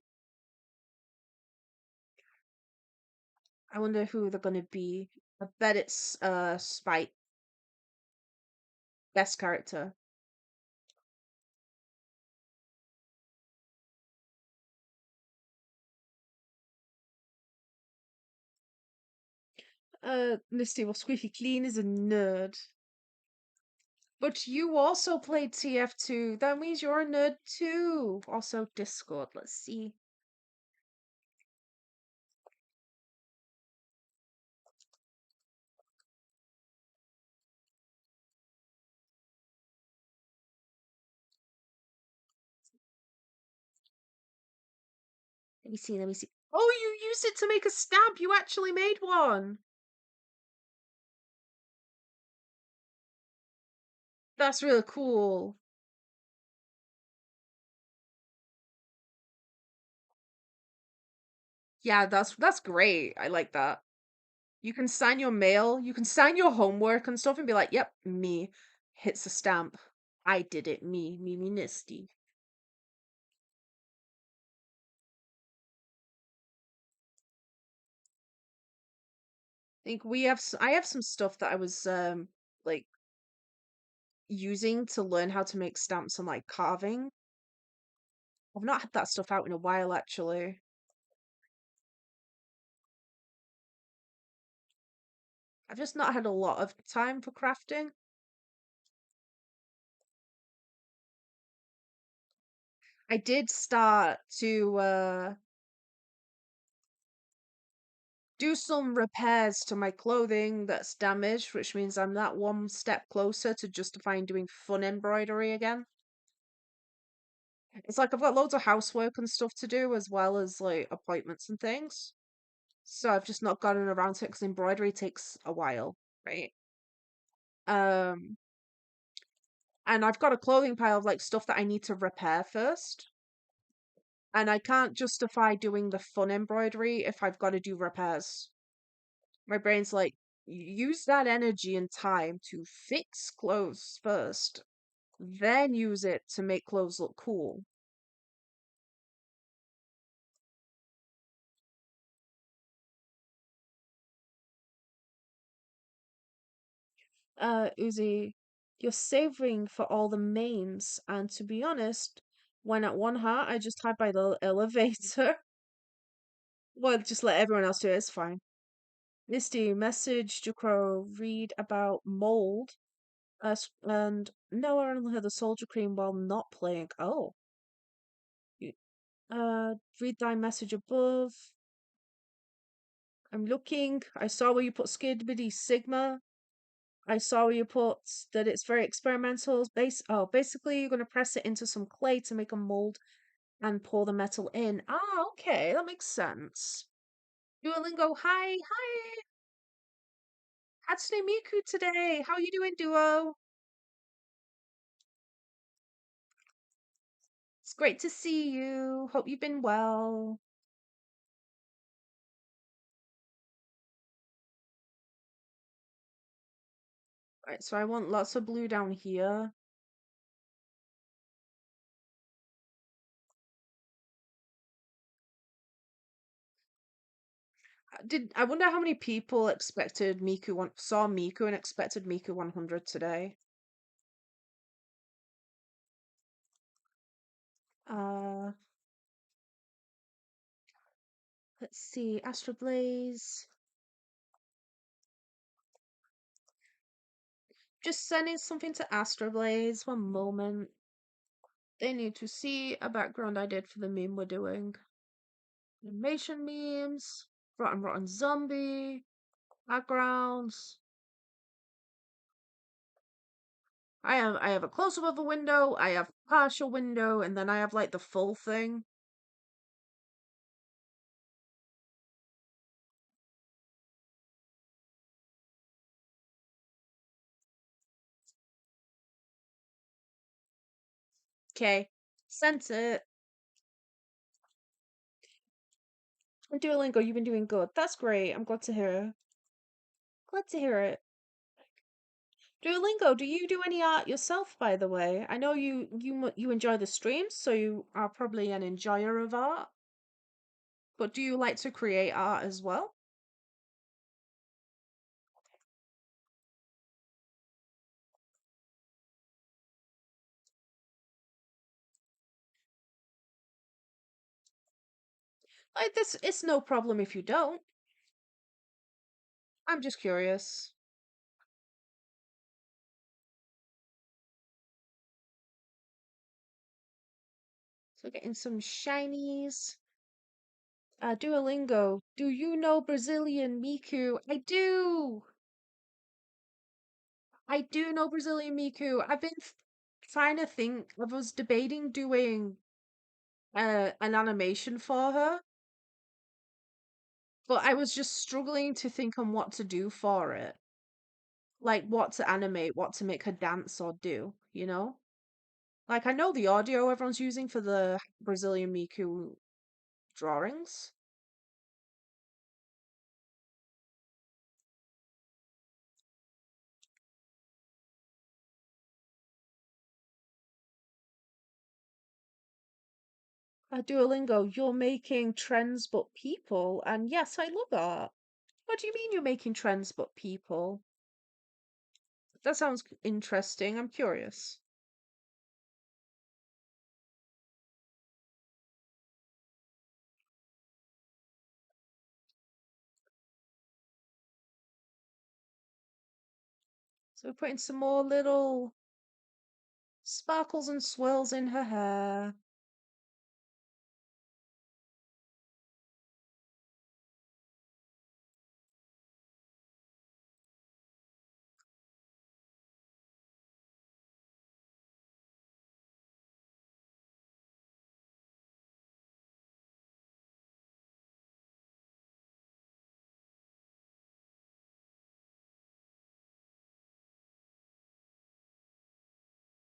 I wonder who they're gonna be. I bet it's Spike. Best character. Misty, well, Squeaky Clean is a nerd. But you also played TF2. That means you're a nerd too. Also, Discord. Let's see. Let me see. Let me see. Oh, you used it to make a stamp. You actually made one. That's really cool. Yeah, that's great. I like that. You can sign your mail, you can sign your homework and stuff and be like, yep, me. Hits a stamp. I did it, me, Nisty. I have some stuff that I was like using to learn how to make stamps and like carving. I've not had that stuff out in a while actually. I've just not had a lot of time for crafting. I did start to do some repairs to my clothing that's damaged, which means I'm that one step closer to justifying doing fun embroidery again. It's like I've got loads of housework and stuff to do as well as like appointments and things. So I've just not gotten around to it because embroidery takes a while, right? Um, and I've got a clothing pile of like stuff that I need to repair first. And I can't justify doing the fun embroidery if I've got to do repairs. My brain's like, use that energy and time to fix clothes first, then use it to make clothes look cool. Uzi, you're savoring for all the mains, and to be honest, when at one heart, I just hide by the elevator. Well, just let everyone else do it, it's fine. Misty, message Jcrow, read about mold. And no, I only had the soldier cream while not playing. Oh, you- read thy message above. I'm looking. I saw where you put Skidbiddy Sigma. I saw where you put that it's very experimental. Basically, you're gonna press it into some clay to make a mold and pour the metal in. Ah, okay, that makes sense. Duolingo, hi, Hatsune Miku today. How are you doing, Duo? It's great to see you. Hope you've been well. Right, so I want lots of blue down here. I wonder how many people expected saw Miku and expected Miku 100 today. Uh, let's see, Astro Blaze. Just sending something to Astro Blaze. One moment. They need to see a background I did for the meme we're doing. Animation memes. Rotten Zombie. Backgrounds. I have a close up of a window, I have partial window, and then I have like the full thing. Okay. Sent it. Duolingo, you've been doing good. That's great. I'm glad to hear it. Glad to hear it. Duolingo, do you do any art yourself, by the way? I know you enjoy the streams, so you are probably an enjoyer of art. But do you like to create art as well? Like this, it's no problem if you don't. I'm just curious. So getting some shinies. Duolingo, do you know Brazilian Miku? I do. I do know Brazilian Miku. I've been trying to think. I was debating doing an animation for her, but I was just struggling to think on what to do for it. Like what to animate, what to make her dance or do, you know? Like I know the audio everyone's using for the Brazilian Miku drawings. Duolingo, you're making trends but people, and yes, I love that. What do you mean you're making trends but people? That sounds interesting. I'm curious. So we're putting some more little sparkles and swirls in her hair.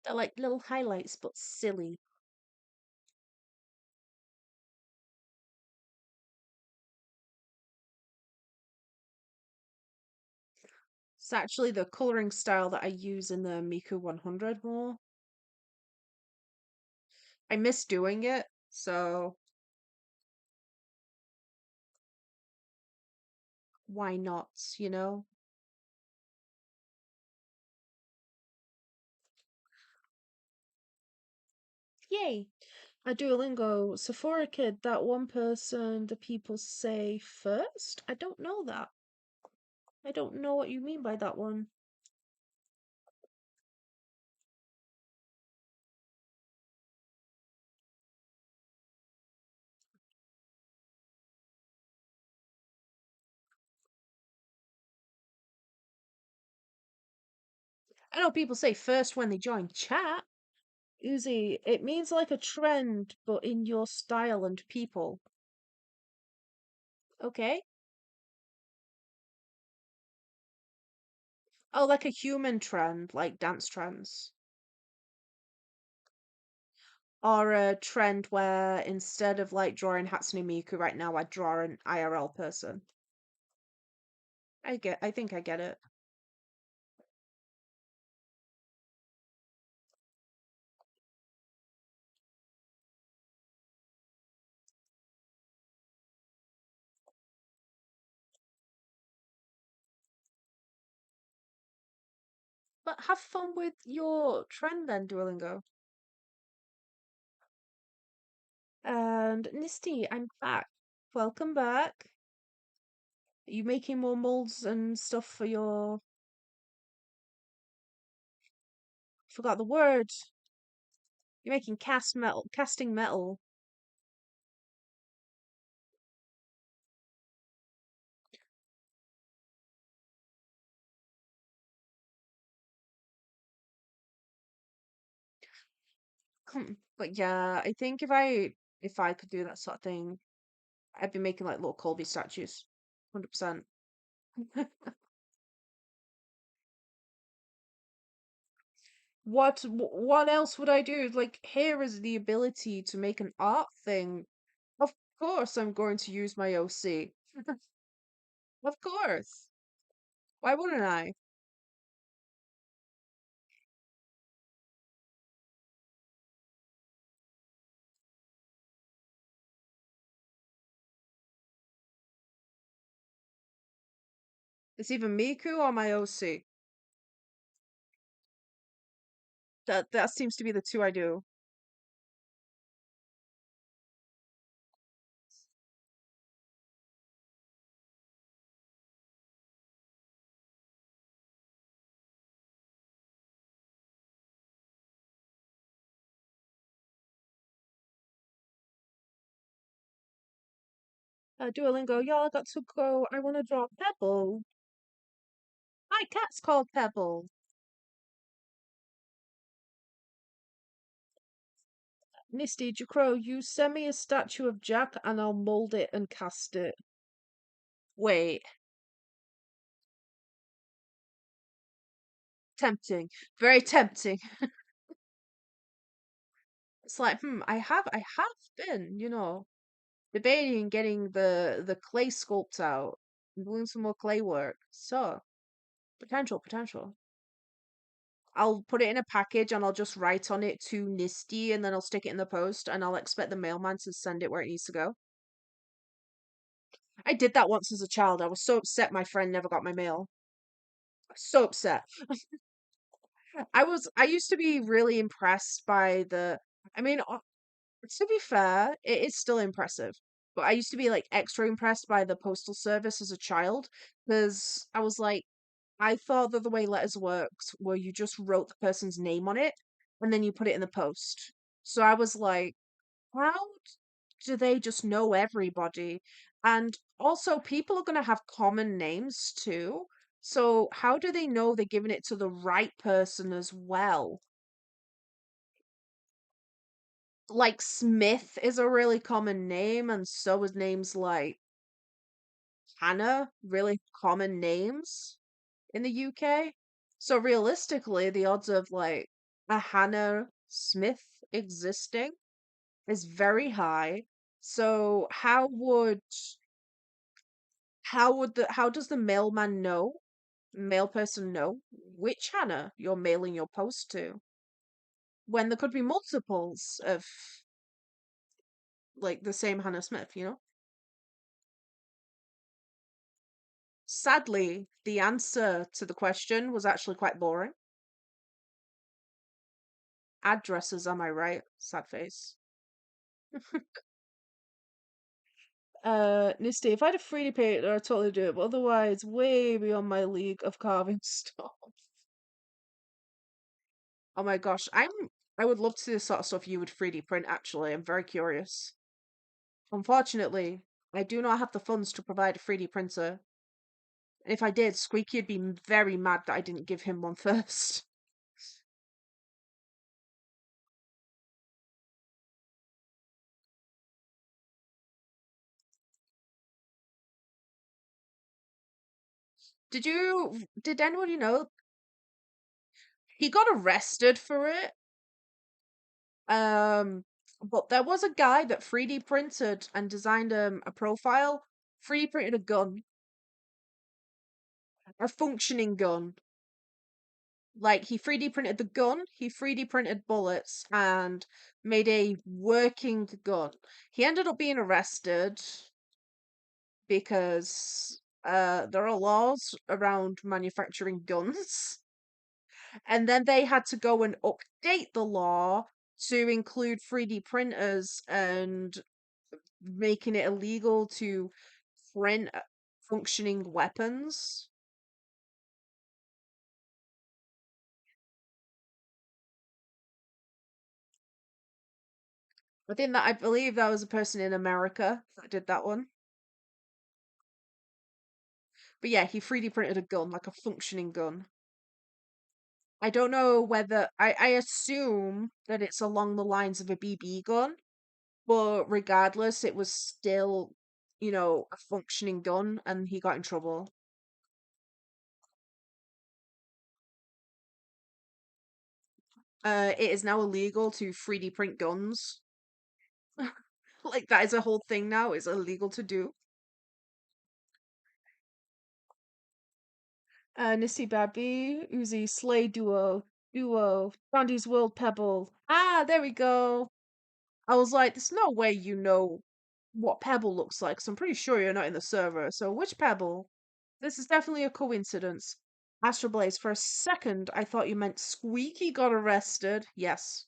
They're like little highlights, but silly. It's actually the coloring style that I use in the Miku 100 more. I miss doing it, so why not, you know? Yay! A Duolingo Sephora Kid, that one person the people say first? I don't know that. I don't know what you mean by that one. I know people say first when they join chat. Uzi, it means like a trend, but in your style and people. Okay? Oh, like a human trend, like dance trends. Or a trend where instead of like drawing Hatsune Miku right now, I draw an IRL person. I think I get it. But have fun with your trend then, Duolingo. And Nisty, I'm back. Welcome back. Are you making more molds and stuff for your... Forgot the word. You're making cast metal, casting metal. But yeah, I think if I could do that sort of thing, I'd be making like little Colby statues. 100%. What else would I do? Like here is the ability to make an art thing. Of course I'm going to use my OC. Of course. Why wouldn't I? It's either Miku or my OC. That seems to be the two I do. Duolingo, y'all, I got to go. I want to draw Pebble. My cat's called Pebble. Misty, Jcrow, you send me a statue of Jack and I'll mold it and cast it. Wait, tempting. Very tempting. It's like, I have been, debating getting the clay sculpt out and doing some more clay work. So, potential. I'll put it in a package and I'll just write on it to Nisty and then I'll stick it in the post and I'll expect the mailman to send it where it needs to go. I did that once as a child. I was so upset my friend never got my mail. So upset. I used to be really impressed by I mean, to be fair, it is still impressive. But I used to be like extra impressed by the postal service as a child because I was like, I thought that the way letters worked where you just wrote the person's name on it and then you put it in the post. So I was like, how do they just know everybody? And also, people are going to have common names too. So how do they know they're giving it to the right person as well? Like Smith is a really common name, and so is names like Hannah, really common names in the UK. So realistically, the odds of like a Hannah Smith existing is very high. So how does the mailman know, mail person know which Hannah you're mailing your post to when there could be multiples of like the same Hannah Smith, you know? Sadly, the answer to the question was actually quite boring. Addresses, am I right? Sad face. Nisty, if I had a 3D painter, I'd totally do it, but otherwise, way beyond my league of carving stuff. Oh my gosh, I would love to see the sort of stuff you would 3D print, actually. I'm very curious. Unfortunately, I do not have the funds to provide a 3D printer. And if I did, Squeaky would be very mad that I didn't give him one first. did anybody know he got arrested for it? Um, but there was a guy that 3D printed and designed a profile, 3D printed a gun, a functioning gun. Like he 3D printed the gun, he 3D printed bullets and made a working gun. He ended up being arrested because there are laws around manufacturing guns. And then they had to go and update the law to include 3D printers and making it illegal to print functioning weapons. I believe that was a person in America that did that one. But yeah, he 3D printed a gun, like a functioning gun. I don't know whether I assume that it's along the lines of a BB gun, but regardless, it was still, a functioning gun, and he got in trouble. It is now illegal to 3D print guns. Like that is a whole thing now. It's illegal to do. Nissy Babby, Uzi, Slay Duo, Gandhi's World Pebble. Ah, there we go. I was like, there's no way you know what Pebble looks like, so I'm pretty sure you're not in the server. So which Pebble? This is definitely a coincidence. Astro Blaze, for a second, I thought you meant Squeaky got arrested. Yes.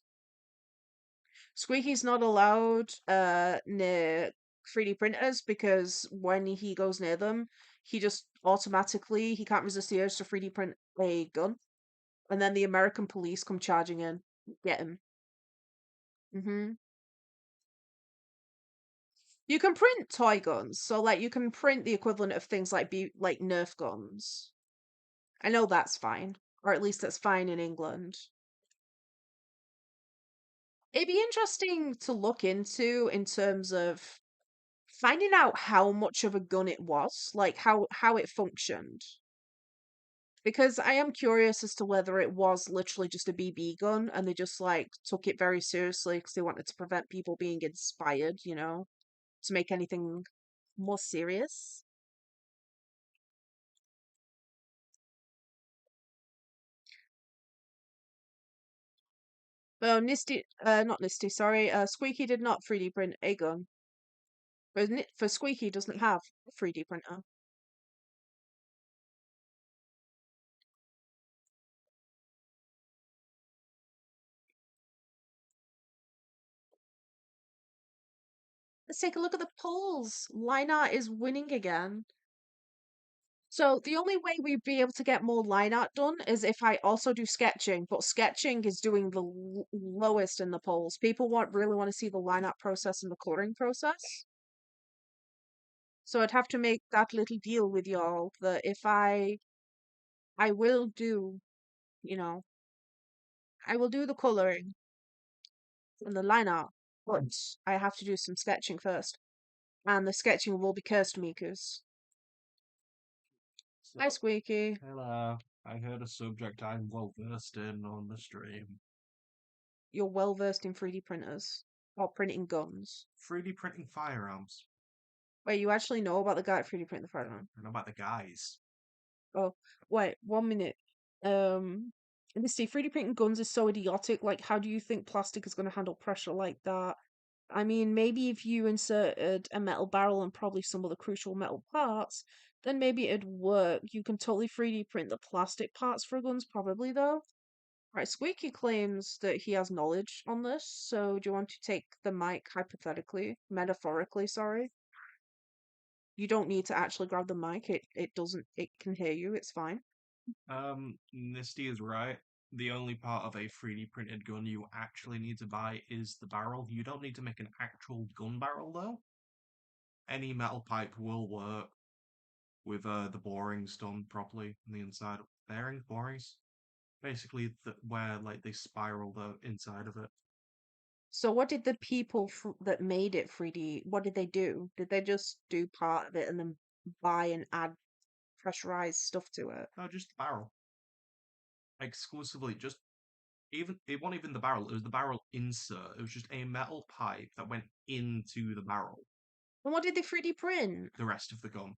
Squeaky's not allowed near 3D printers because when he goes near them, he just automatically he can't resist the urge to 3D print a gun. And then the American police come charging in, get him. hmm You can print toy guns, so like you can print the equivalent of things like like Nerf guns. I know that's fine, or at least that's fine in England. It'd be interesting to look into in terms of finding out how much of a gun it was, like how it functioned. Because I am curious as to whether it was literally just a BB gun and they just like took it very seriously because they wanted to prevent people being inspired, to make anything more serious. Well, not Nisty, sorry, Squeaky did not 3D print a gun. For Squeaky doesn't have a 3D printer. Let's take a look at the polls. Line art is winning again. So the only way we'd be able to get more line art done is if I also do sketching, but sketching is doing the lowest in the polls. People really want to see the line art process and the coloring process. So I'd have to make that little deal with y'all that if I will do, you know, I will do the coloring and the line art, but I have to do some sketching first. And the sketching will be cursed Mikus. Hi, So, Squeaky. hello. I heard a subject I'm well versed in on the stream. You're well versed in 3D printers or printing guns. 3D printing firearms. Wait, you actually know about the guy at 3D Print the Fireman? I know about the guys. Oh, wait, 1 minute. Let me see. 3D printing guns is so idiotic. Like, how do you think plastic is going to handle pressure like that? I mean, maybe if you inserted a metal barrel and probably some of the crucial metal parts, then maybe it'd work. You can totally 3D print the plastic parts for guns, probably though. Right, Squeaky claims that he has knowledge on this, so do you want to take the mic hypothetically, metaphorically, sorry? You don't need to actually grab the mic. It can hear you. It's fine. Nisty is right. The only part of a 3D printed gun you actually need to buy is the barrel. You don't need to make an actual gun barrel though. Any metal pipe will work with the borings done properly on the inside. Bearings, borings, basically where like they spiral the inside of it. So what did the people that made it 3D, what did they do? Did they just do part of it and then buy and add pressurized stuff to it. No, just the barrel. Exclusively, just even it wasn't even the barrel. It was the barrel insert. It was just a metal pipe that went into the barrel. And what did they 3D print? The rest of the gun.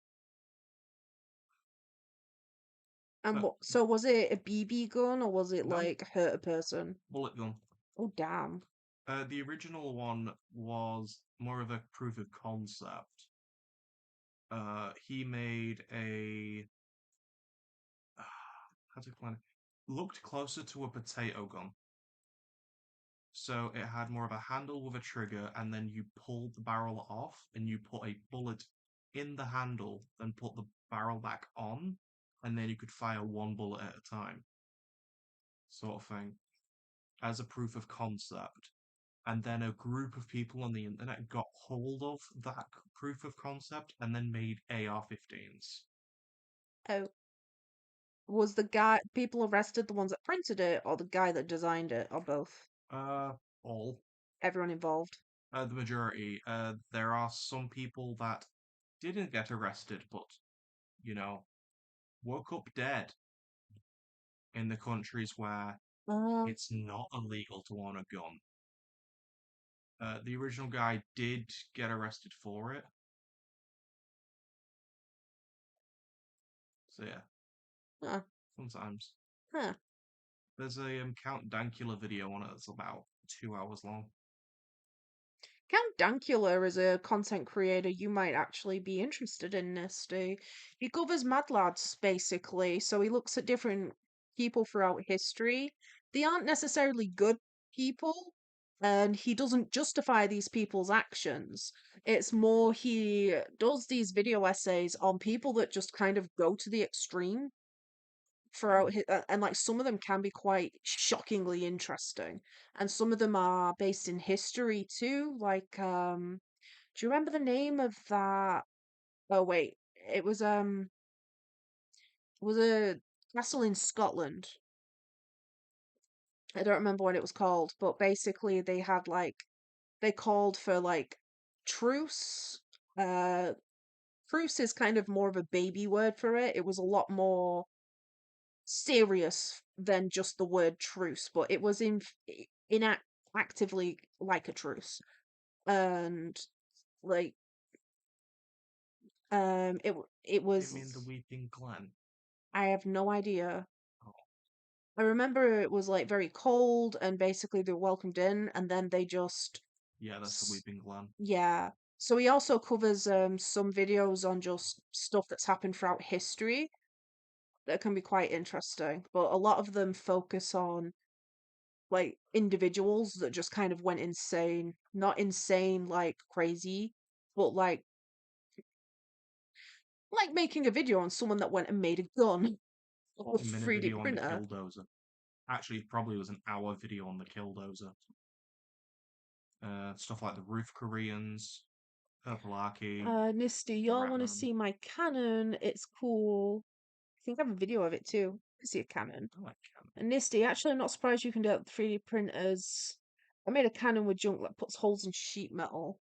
And But what? So was it a BB gun or was it no like hurt a person? bullet gun. Oh damn. The original one was more of a proof of concept. He made a how to explain it? Looked closer to a potato gun. So it had more of a handle with a trigger, and then you pulled the barrel off, and you put a bullet in the handle, then put the barrel back on, and then you could fire one bullet at a time, sort of thing, as a proof of concept. And then a group of people on the internet got hold of that proof of concept and then made AR-15s. Oh, was the guy people arrested the ones that printed it or the guy that designed it or both? All. Everyone involved. The majority. There are some people that didn't get arrested, but, you know, woke up dead in the countries where Uh, it's not illegal to own a gun. The original guy did get arrested for it. So yeah, huh, sometimes. huh. There's a Count Dankula video on it that's about 2 hours long. Count Dankula is a content creator you might actually be interested in, Nisty. He covers Mad Lads, basically, so he looks at different people throughout history. They aren't necessarily good people, and he doesn't justify these people's actions. It's more he does these video essays on people that just kind of go to the extreme throughout his, and like some of them can be quite shockingly interesting, and some of them are based in history too. Like, do you remember the name of that? Oh wait, it was a castle in Scotland. I don't remember what it was called, but basically they had like they called for like truce. Uh, truce is kind of more of a baby word for it. It was a lot more serious than just the word truce, but it was in actively like a truce, and like it You mean the was. Weeping Glen? I have no idea. Oh, I remember it was like very cold, and basically they were welcomed in, and then they just yeah, that's the s- Weeping Glen. yeah. So he also covers some videos on just stuff that's happened throughout history that can be quite interesting, but a lot of them focus on like individuals that just kind of went insane. Not insane like crazy, but like making a video on someone that went and made a gun with A a minute 3D video on the printer. Killdozer. Actually, it probably was an hour video on the Killdozer. Stuff like the Roof Koreans, Purple Arky, Nisty, the y'all want to Ratman. see my Canon? It's cool. I think I have a video of it too. I see a Canon. I like Canon. And Nisty, actually, I'm not surprised you can do it with 3D printers. I made a Canon with junk that puts holes in sheet metal.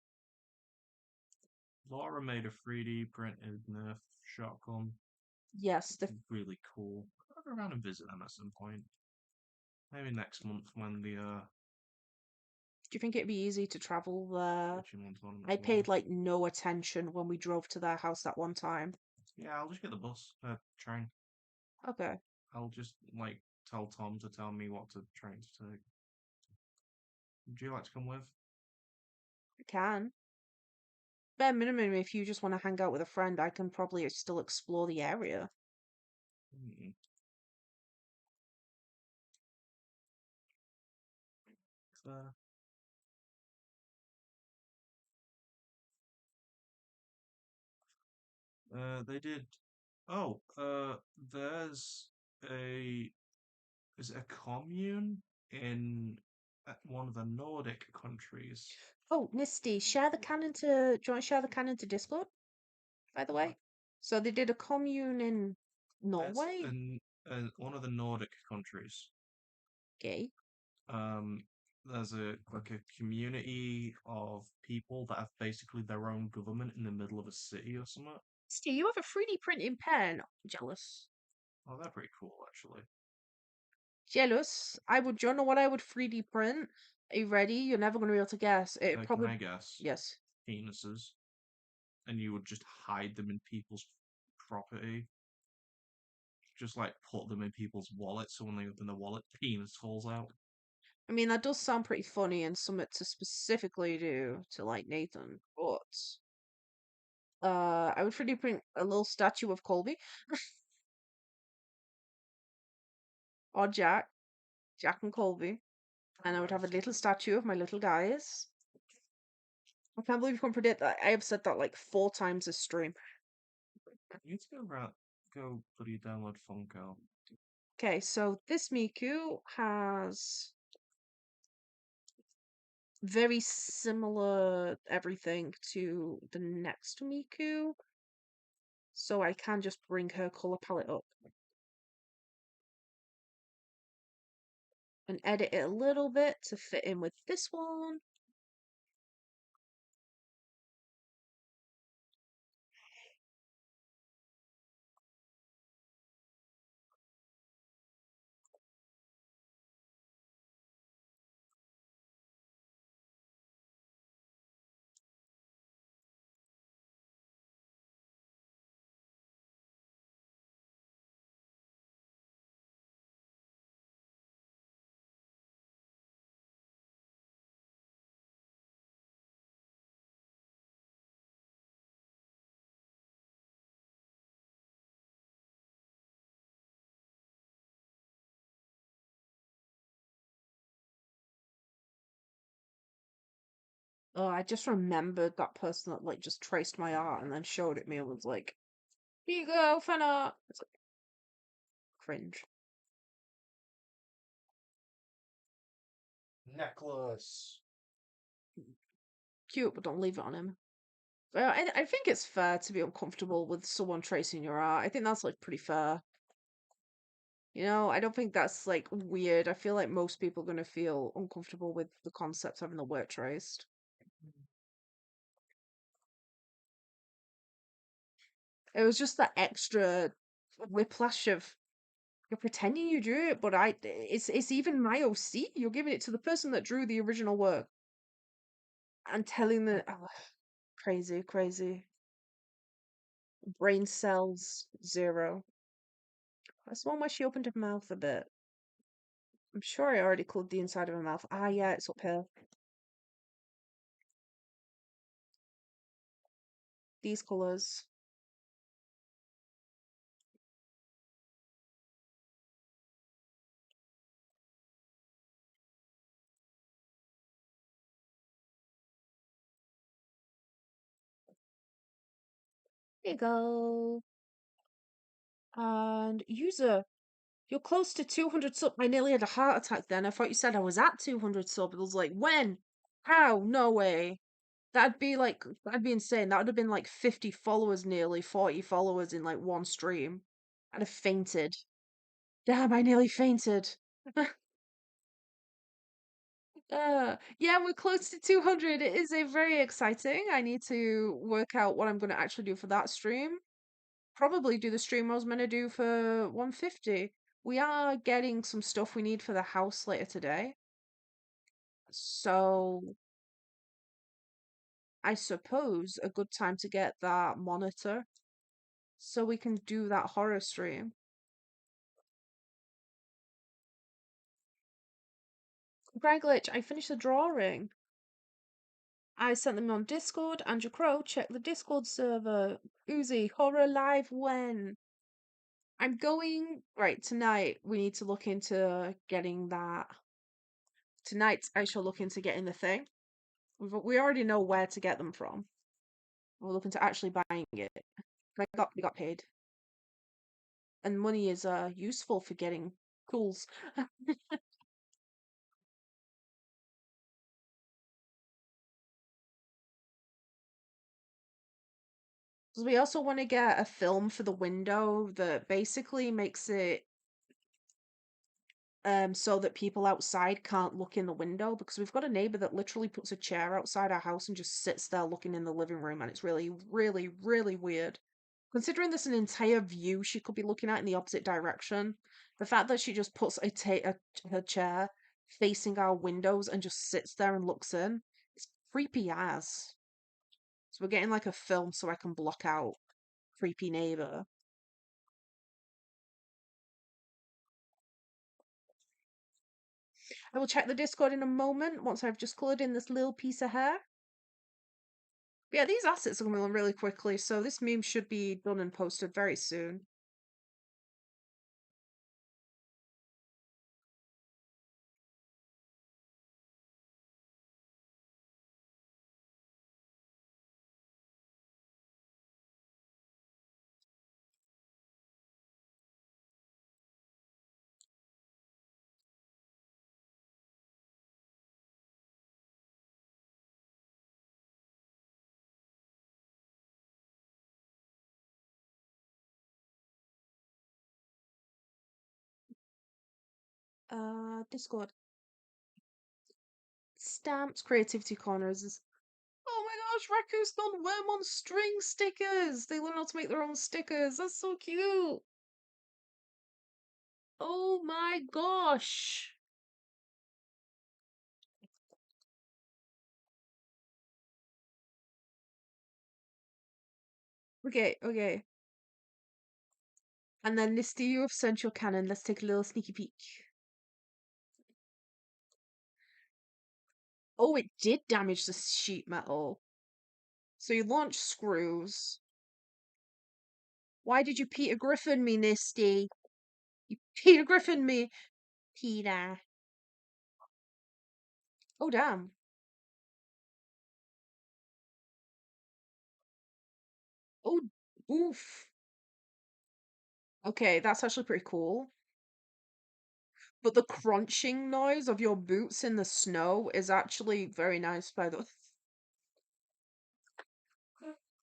Laura made a 3D printed Nerf shotgun. Yes, the. Do Really cool. I'll go around and visit them at some point. Maybe next month when the you think it'd be easy to travel there? Digimon I tournament's paid on. like no attention when we drove to their house that one time. Yeah, I'll just get the bus, train. Okay, I'll just like tell Tom to tell me what to train to take. Would you like to come with? I can. Bare minimum, if you just want to hang out with a friend, I can probably still explore the area. Mm, uh, they did. Oh, there's a is it a commune in one of the Nordic countries. Oh, Misty, share the canon to. Do you want to share the canon to Discord, by the What? way? So they did a commune in It's Norway? in one of the Nordic countries. Gay. Um, there's a like a community of people that have basically their own government in the middle of a city or something. Steve, you have a 3D printing pen. Jealous. Oh, they're pretty cool, actually. Jealous. Do you know what I would 3D print? Are you ready? You're never going to be able to guess. It Can probably. I guess? Yes. Penises. And you would just hide them in people's property. Just like put them in people's wallets, so when they open the wallet, penis falls out. I mean, that does sound pretty funny and something to specifically do to like Nathan, but I would 3D print a little statue of Colby or Jack and Colby, and I would have a Christ. little statue of my little guys. I can't believe you can predict that. I have said that like 4 times this stream. You need to go bloody download Funko. Okay, so this Miku has very similar everything to the next Miku, so I can just bring her color palette up and edit it a little bit to fit in with this one. Oh, I just remembered that person that like just traced my art and then showed it me and was like, "Here you go, fan art." It's like cringe. Necklace. Cute, but don't leave it on him. I think it's fair to be uncomfortable with someone tracing your art. I think that's like pretty fair. You know, I don't think that's like weird. I feel like most people are gonna feel uncomfortable with the concept of having the work traced. It was just that extra whiplash of you're pretending you drew it, but it's even my OC. You're giving it to the person that drew the original work and telling the crazy, crazy brain cells 0. That's one where she opened her mouth a bit. I'm sure I already colored the inside of her mouth. Ah, yeah, it's up here. These colors. There you go. And user, you're close to 200 sub. I nearly had a heart attack then. I thought you said I was at 200 sub. I was like, when? How? No way. That'd be insane. That would have been like 50 followers nearly, 40 followers in like one stream. I'd have fainted. Damn, I nearly fainted. Yeah, we're close to 200. It is a very exciting. I need to work out what I'm going to actually do for that stream. Probably do the stream I was meant to do for 150. We are getting some stuff we need for the house later today. So I suppose a good time to get that monitor so we can do that horror stream. Greg Glitch, I finished the drawing. I sent them on Discord. And Jcrow, check the Discord server. Uzi, horror live when? I'm going right tonight. We need to look into getting that. Tonight, I shall look into getting the thing. We already know where to get them from. We're looking to actually buying it. We got paid, and money is useful for getting tools. We also want to get a film for the window that basically makes it so that people outside can't look in the window because we've got a neighbor that literally puts a chair outside our house and just sits there looking in the living room and it's really, really, really weird. Considering there's an entire view she could be looking at in the opposite direction, the fact that she just puts her chair facing our windows and just sits there and looks in, it's creepy as. So we're getting like a film so I can block out creepy neighbor. I will check the Discord in a moment once I've just coloured in this little piece of hair. But yeah, these assets are coming on really quickly, so this meme should be done and posted very soon. Discord. Stamps Creativity Corners is. Oh my gosh, Raku's gone worm on string stickers! They learn how to make their own stickers. That's so cute. Oh my gosh. Okay, okay. And then Nisty, you have sent your cannon. Let's take a little sneaky peek. Oh, it did damage the sheet metal. So you launched screws. Why did you Peter Griffin me, Nisty? You Peter Griffin me. Peter. Oh, damn. Oh, oof. Okay, that's actually pretty cool. But the crunching noise of your boots in the snow is actually very nice, by the way.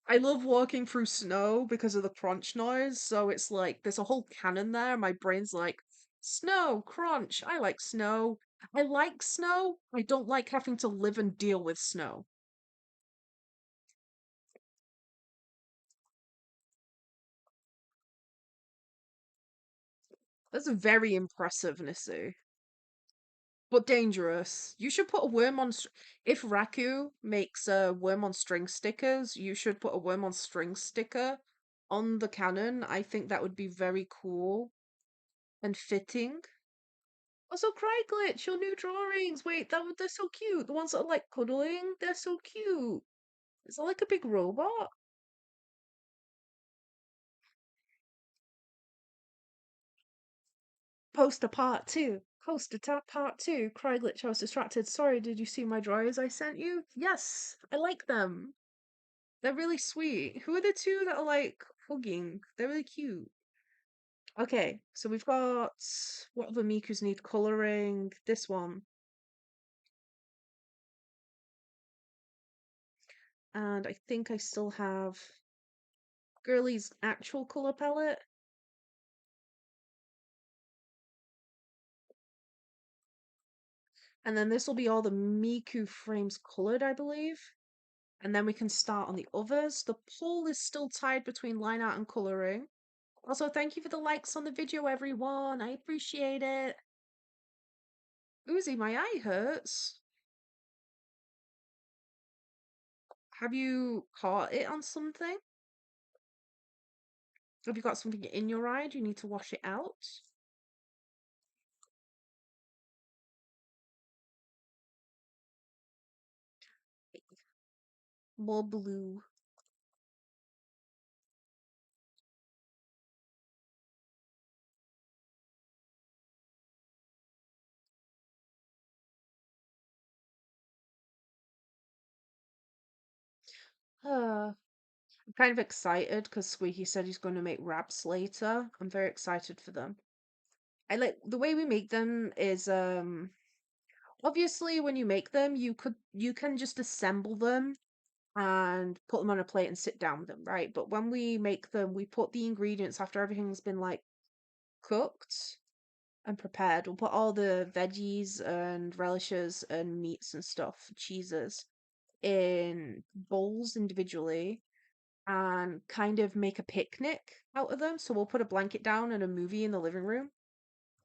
I love walking through snow because of the crunch noise, so it's like there's a whole canon there. My brain's like, snow, crunch. I like snow. I like snow. I don't like having to live and deal with snow. That's very impressive, Nissu. But dangerous. You should put a worm on. If Raku makes a worm on string stickers, you should put a worm on string sticker on the cannon. I think that would be very cool and fitting. Also, Cry Glitch, your new drawings. Wait, they're so cute. The ones that are like cuddling, they're so cute. Is that like a big robot? Poster part two. Part two. Cry Glitch, I was distracted. Sorry, did you see my drawings I sent you? Yes, I like them. They're really sweet. Who are the two that are like hugging? They're really cute. Okay, so we've got what other Mikus need coloring? This one. And I think I still have Girly's actual color palette. And then this will be all the Miku frames colored, I believe. And then we can start on the others. The poll is still tied between line art and coloring. Also, thank you for the likes on the video, everyone. I appreciate it. Uzi, my eye hurts. Have you caught it on something? Have you got something in your eye? Do you need to wash it out? More blue. I'm kind of excited because Squeaky said he's going to make wraps later. I'm very excited for them. I like the way we make them is obviously when you make them you can just assemble them and put them on a plate and sit down with them, right? But when we make them, we put the ingredients after everything's been like cooked and prepared. We'll put all the veggies and relishes and meats and stuff, cheeses in bowls individually. and kind of make a picnic out of them. So we'll put a blanket down and a movie in the living room,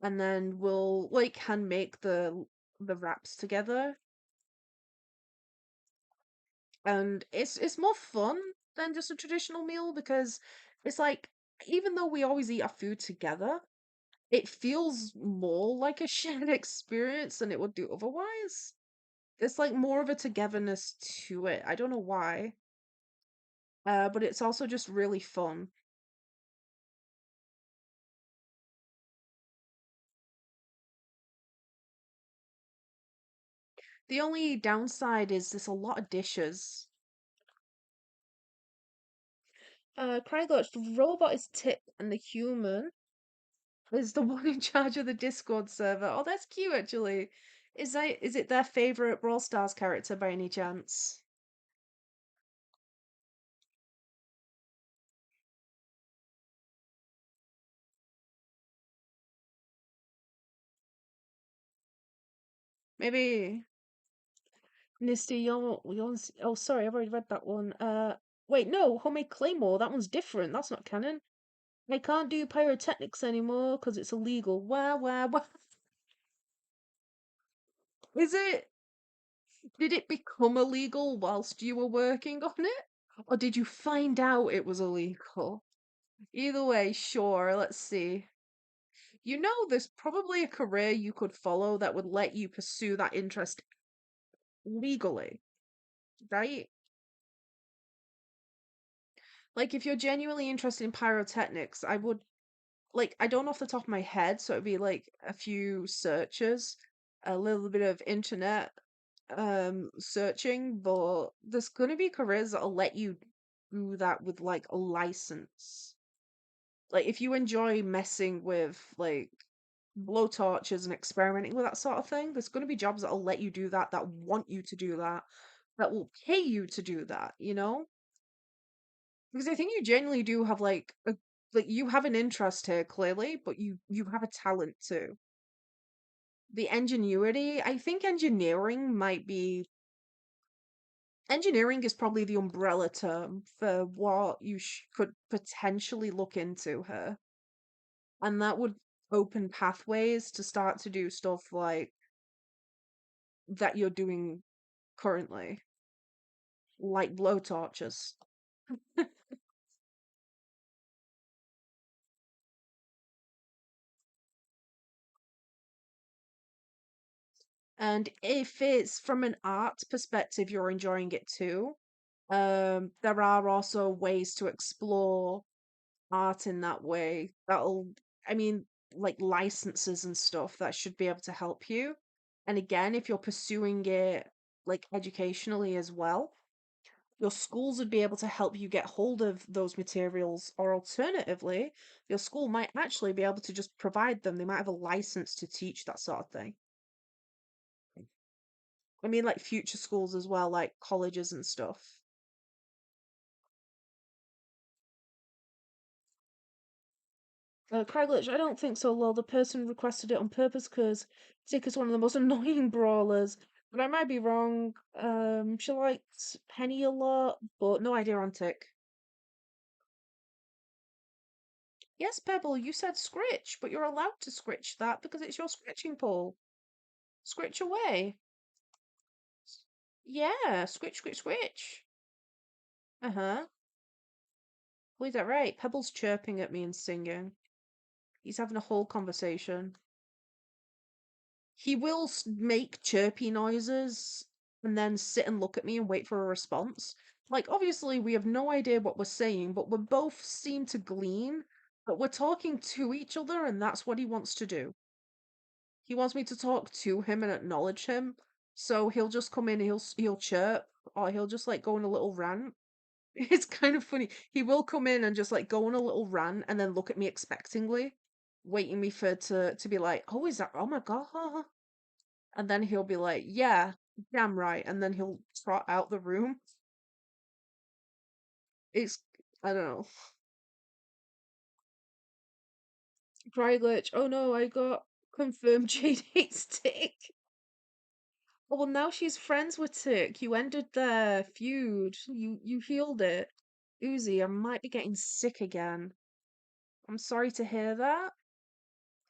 and then we'll like hand make the wraps together. And it's more fun than just a traditional meal because it's like even though we always eat our food together, it feels more like a shared experience than it would do otherwise. There's like more of a togetherness to it. I don't know why. But it's also just really fun. The only downside is there's a lot of dishes. Craigloch, the robot is Tip and the human is the one in charge of the Discord server. Oh, that's cute actually. Is it their favorite Brawl Stars character by any chance? Maybe Misty, oh sorry, I've already read that one. Wait, no, Homemade Claymore, that one's different. That's not canon. I can't do pyrotechnics anymore because it's illegal. Wah wah wah. Is it? Did it become illegal whilst you were working on it? Or did you find out it was illegal? Either way, sure, let's see. You know, there's probably a career you could follow that would let you pursue that interest legally, right? Like, if you're genuinely interested in pyrotechnics, I would, like, I don't know off the top of my head, so it'd be like a few searches, a little bit of internet searching, but there's gonna be careers that'll let you do that with like a license. Like if you enjoy messing with like blowtorches and experimenting with that sort of thing, there's gonna be jobs that'll let you do that, that want you to do that, that will pay you to do that, you know? Because I think you genuinely do have like you have an interest here clearly, but you have a talent too. The ingenuity, I think engineering is probably the umbrella term for what you could potentially look into here. And that would open pathways to start to do stuff like that you're doing currently, like blow torches. And if it's from an art perspective, you're enjoying it too. There are also ways to explore art in that way. I mean, like licenses and stuff that should be able to help you. And again, if you're pursuing it like educationally as well, your schools would be able to help you get hold of those materials, or alternatively, your school might actually be able to just provide them. They might have a license to teach that sort of thing. I mean, like future schools as well, like colleges and stuff. Craiglich, I don't think so, lol. The person requested it on purpose because Tick is one of the most annoying brawlers. But I might be wrong. She likes Penny a lot, but no idea on Tick. Yes, Pebble, you said scritch, but you're allowed to scritch that because it's your scritching pool. Scritch away. Yeah, scritch, scritch, scritch. Uh-huh. Well, is that right? Pebble's chirping at me and singing. He's having a whole conversation. He will make chirpy noises and then sit and look at me and wait for a response. Like, obviously, we have no idea what we're saying, but we both seem to glean that we're talking to each other, and that's what he wants to do. He wants me to talk to him and acknowledge him. So he'll just come in, he'll chirp, or he'll just like go on a little rant. It's kind of funny. He will come in and just like go on a little rant and then look at me expectingly, waiting me for to be like, oh, is that? Oh my god! And then he'll be like, yeah, damn right, and then he'll trot out the room. It's I don't know. Dry glitch. Oh no, I got confirmed Jade hates Tick. Oh, well, now she's friends with Tick. You ended their feud. You healed it. Uzi, I might be getting sick again. I'm sorry to hear that.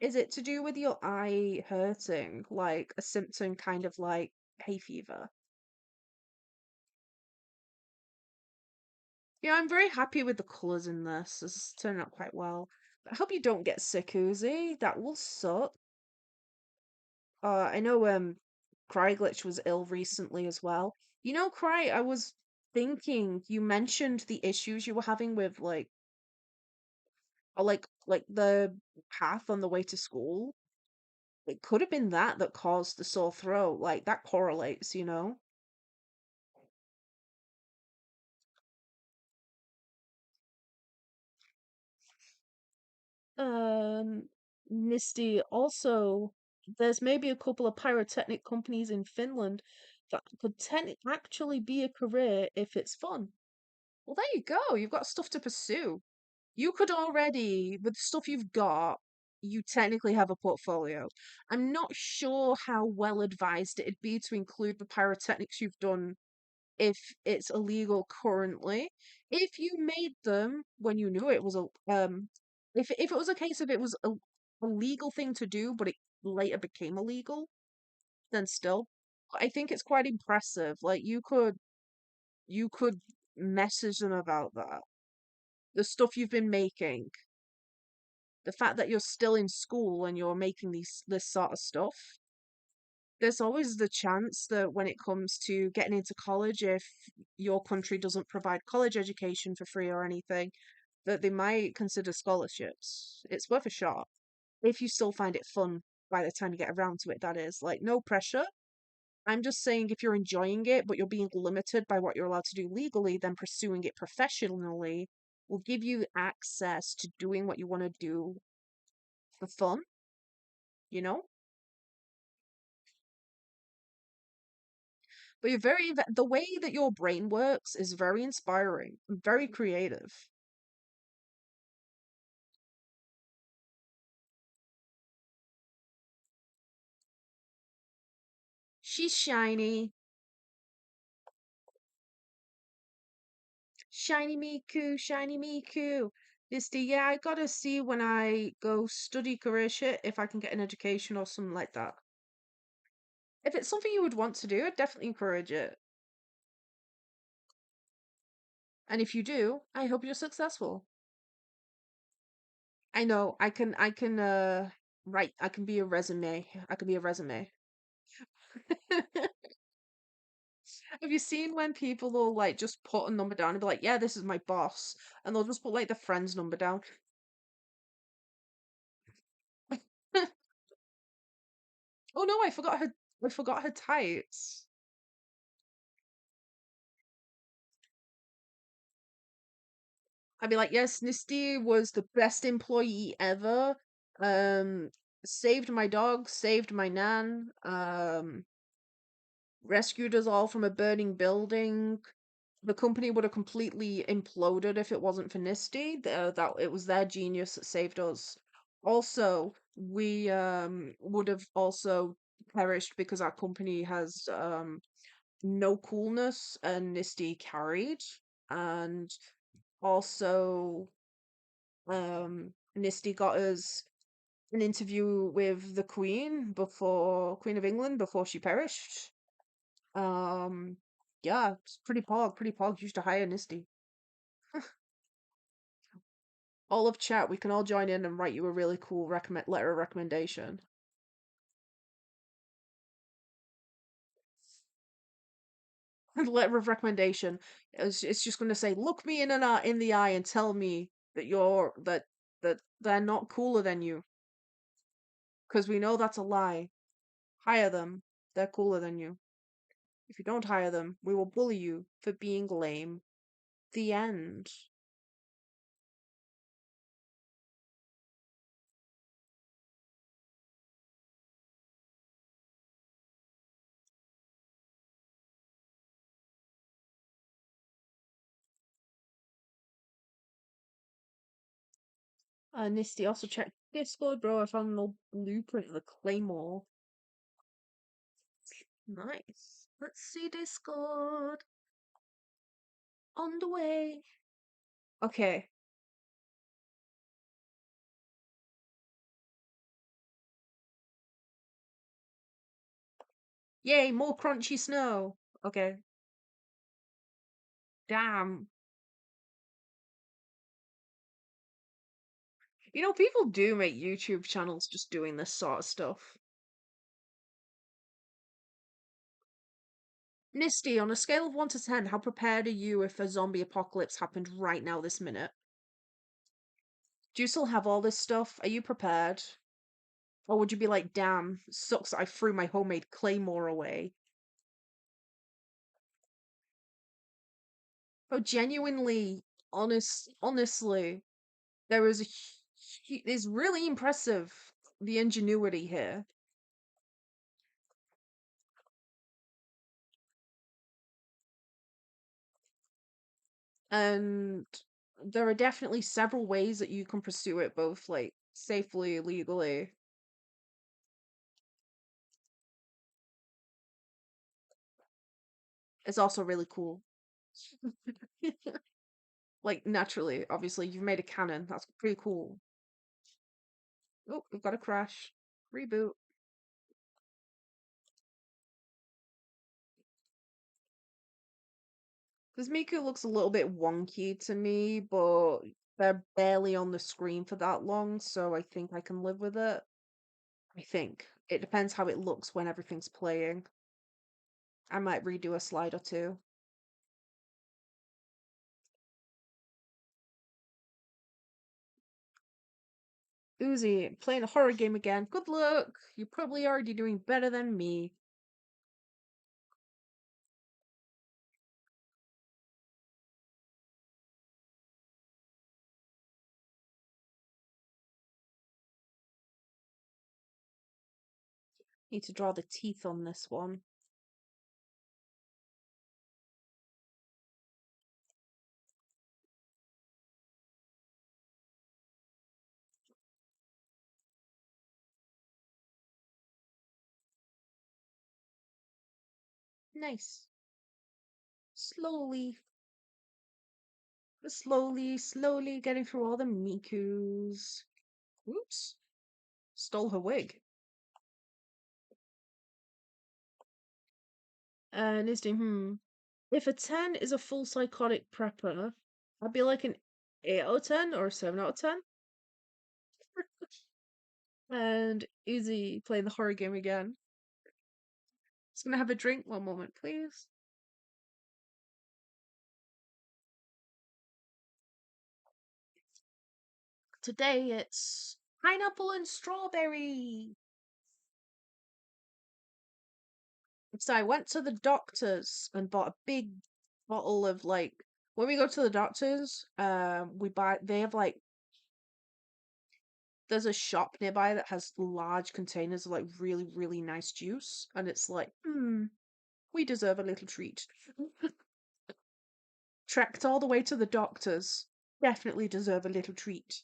Is it to do with your eye hurting, like a symptom kind of like hay fever? Yeah, I'm very happy with the colours in this. This is turning out quite well. I hope you don't get sick, Uzi. That will suck. I know Cry Glitch was ill recently as well. You know, Cry, I was thinking you mentioned the issues you were having with like the path on the way to school. It could have been that that caused the sore throat. Like that correlates, you know? Um, Misty, also, there's maybe a couple of pyrotechnic companies in Finland that could actually be a career if it's fun. Well, there you go. You've got stuff to pursue. You could already, with the stuff you've got, you technically have a portfolio. I'm not sure how well advised it'd be to include the pyrotechnics you've done if it's illegal currently. If you made them when you knew it was a if it was a case of it was a legal thing to do, but it later became illegal, then still, I think it's quite impressive. Like you could message them about that. The stuff you've been making, the fact that you're still in school and you're making this sort of stuff. There's always the chance that when it comes to getting into college, if your country doesn't provide college education for free or anything, that they might consider scholarships. It's worth a shot. If you still find it fun by the time you get around to it, that is. Like, no pressure. I'm just saying if you're enjoying it, but you're being limited by what you're allowed to do legally, then pursuing it professionally will give you access to doing what you want to do for fun, you know? But the way that your brain works is very inspiring, very creative. She's shiny. Shiny Miku, shiny Miku. Misty, yeah, I gotta see when I go study career shit if I can get an education or something like that. If it's something you would want to do, I'd definitely encourage it. And if you do, I hope you're successful. I know, I can write, I can be a resume. I can be a resume. Have you seen when people will like just put a number down and be like, yeah, this is my boss, and they'll just put like the friend's number down? Oh no, I forgot her tights. I'd be like, yes, Nisty was the best employee ever. Um, saved my dog, saved my nan, rescued us all from a burning building. The company would have completely imploded if it wasn't for Nisty. That it was their genius that saved us. Also, we would have also perished because our company has no coolness and Nisty carried. And also Nisty got us an interview with the Queen of England before she perished. Um yeah, it's pretty pog used to hire Nisty. All of chat, we can all join in and write you a really cool recommend letter of recommendation. Letter of recommendation. It's just going to say, look me in the eye and tell me that that they're not cooler than you, because we know that's a lie. Hire them. They're cooler than you. If you don't hire them, we will bully you for being lame. The end. Nisty also checked Discord, bro. I found no blueprint of the Claymore. Nice. Let's see Discord. On the way. Okay. Yay, more crunchy snow. Okay. Damn. You know, people do make YouTube channels just doing this sort of stuff. Nisty, on a scale of 1 to 10, how prepared are you if a zombie apocalypse happened right now this minute? Do you still have all this stuff? Are you prepared? Or would you be like, damn, sucks that I threw my homemade claymore away? Oh, genuinely, honestly, there is it's really impressive, the ingenuity here. And there are definitely several ways that you can pursue it, both like safely, legally. It's also really cool. Like, naturally, obviously, you've made a cannon. That's pretty cool. Oh, we've got a crash. Reboot. This Miku looks a little bit wonky to me, but they're barely on the screen for that long, so I think I can live with it. I think. It depends how it looks when everything's playing. I might redo a slide or two. Uzi, playing a horror game again. Good luck! You're probably already doing better than me. Need to draw the teeth on this one. Nice. Slowly, slowly getting through all the Mikus. Oops. Stole her wig. Nisty, If a 10 is a full psychotic prepper, I'd be like an 8 out of 10 or a 7 out of 10. And Easy playing the horror game again. Just gonna have a drink. One moment, please. Today it's pineapple and strawberry. So I went to the doctor's and bought a big bottle of like when we go to the doctor's, we buy they have like there's a shop nearby that has large containers of like really, really nice juice, and it's like, we deserve a little treat. Trekked all the way to the doctor's. Definitely deserve a little treat.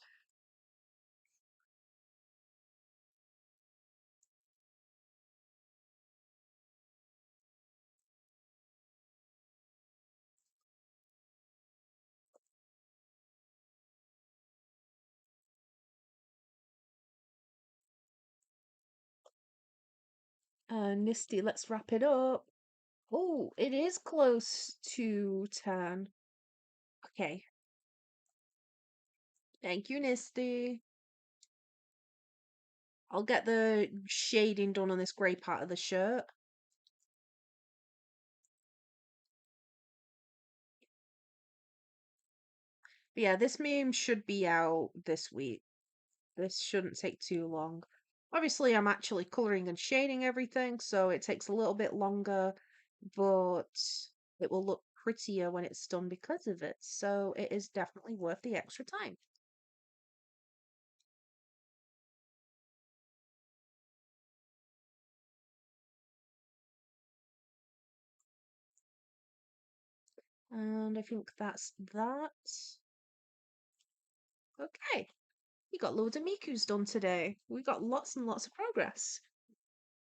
Nisty, let's wrap it up. Oh, it is close to 10. Okay. Thank you, Nisty. I'll get the shading done on this grey part of the shirt. But yeah, this meme should be out this week. This shouldn't take too long. Obviously, I'm actually coloring and shading everything, so it takes a little bit longer, but it will look prettier when it's done because of it. So it is definitely worth the extra time. And I think that's that. Okay, we got loads of Mikus done today. We got lots and lots of progress.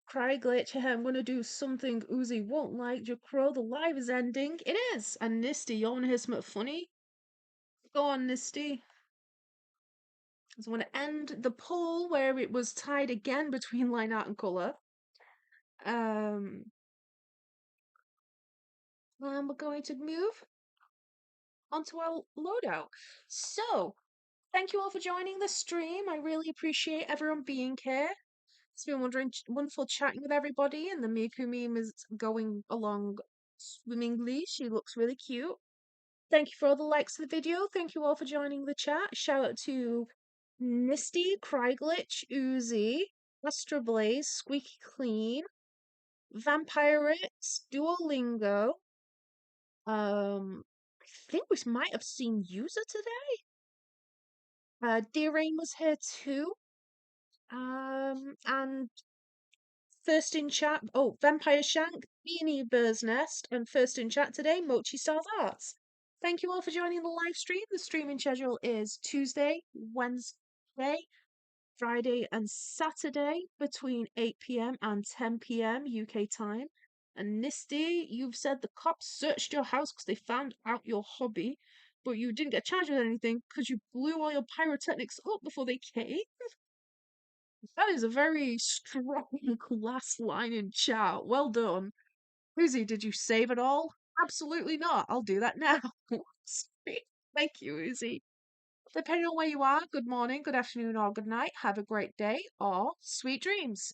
Cry glitch, I'm gonna do something Uzi won't like. Jcrow, the live is ending. It is! And Nisty, you wanna hear something funny? Go on, Nisty. So I'm going to end the poll where it was tied again between line art and colour. Um, and we're going to move onto our loadout. So, thank you all for joining the stream. I really appreciate everyone being here. It's been wonderful chatting with everybody, and the Miku meme is going along swimmingly. She looks really cute. Thank you for all the likes of the video. Thank you all for joining the chat. Shout out to Misty, Cryglitch, Uzi, Astra Blaze, Squeaky Clean, Vampirix, Duolingo. I think we might have seen User today. Deerain was here too. And first in chat, oh, Vampire Shank, Beanie Bird's Nest, and first in chat today, Mochi Stars Arts. Thank you all for joining the live stream. The streaming schedule is Tuesday, Wednesday, Friday, and Saturday between 8 p.m. and 10 p.m. UK time. And Nisty, you've said the cops searched your house because they found out your hobby, but you didn't get charged with anything because you blew all your pyrotechnics up before they came. That is a very strong last line in chat. Well done. Uzi, did you save it all? Absolutely not. I'll do that now. Thank you, Uzi. Depending on where you are, good morning, good afternoon, or good night. Have a great day or sweet dreams.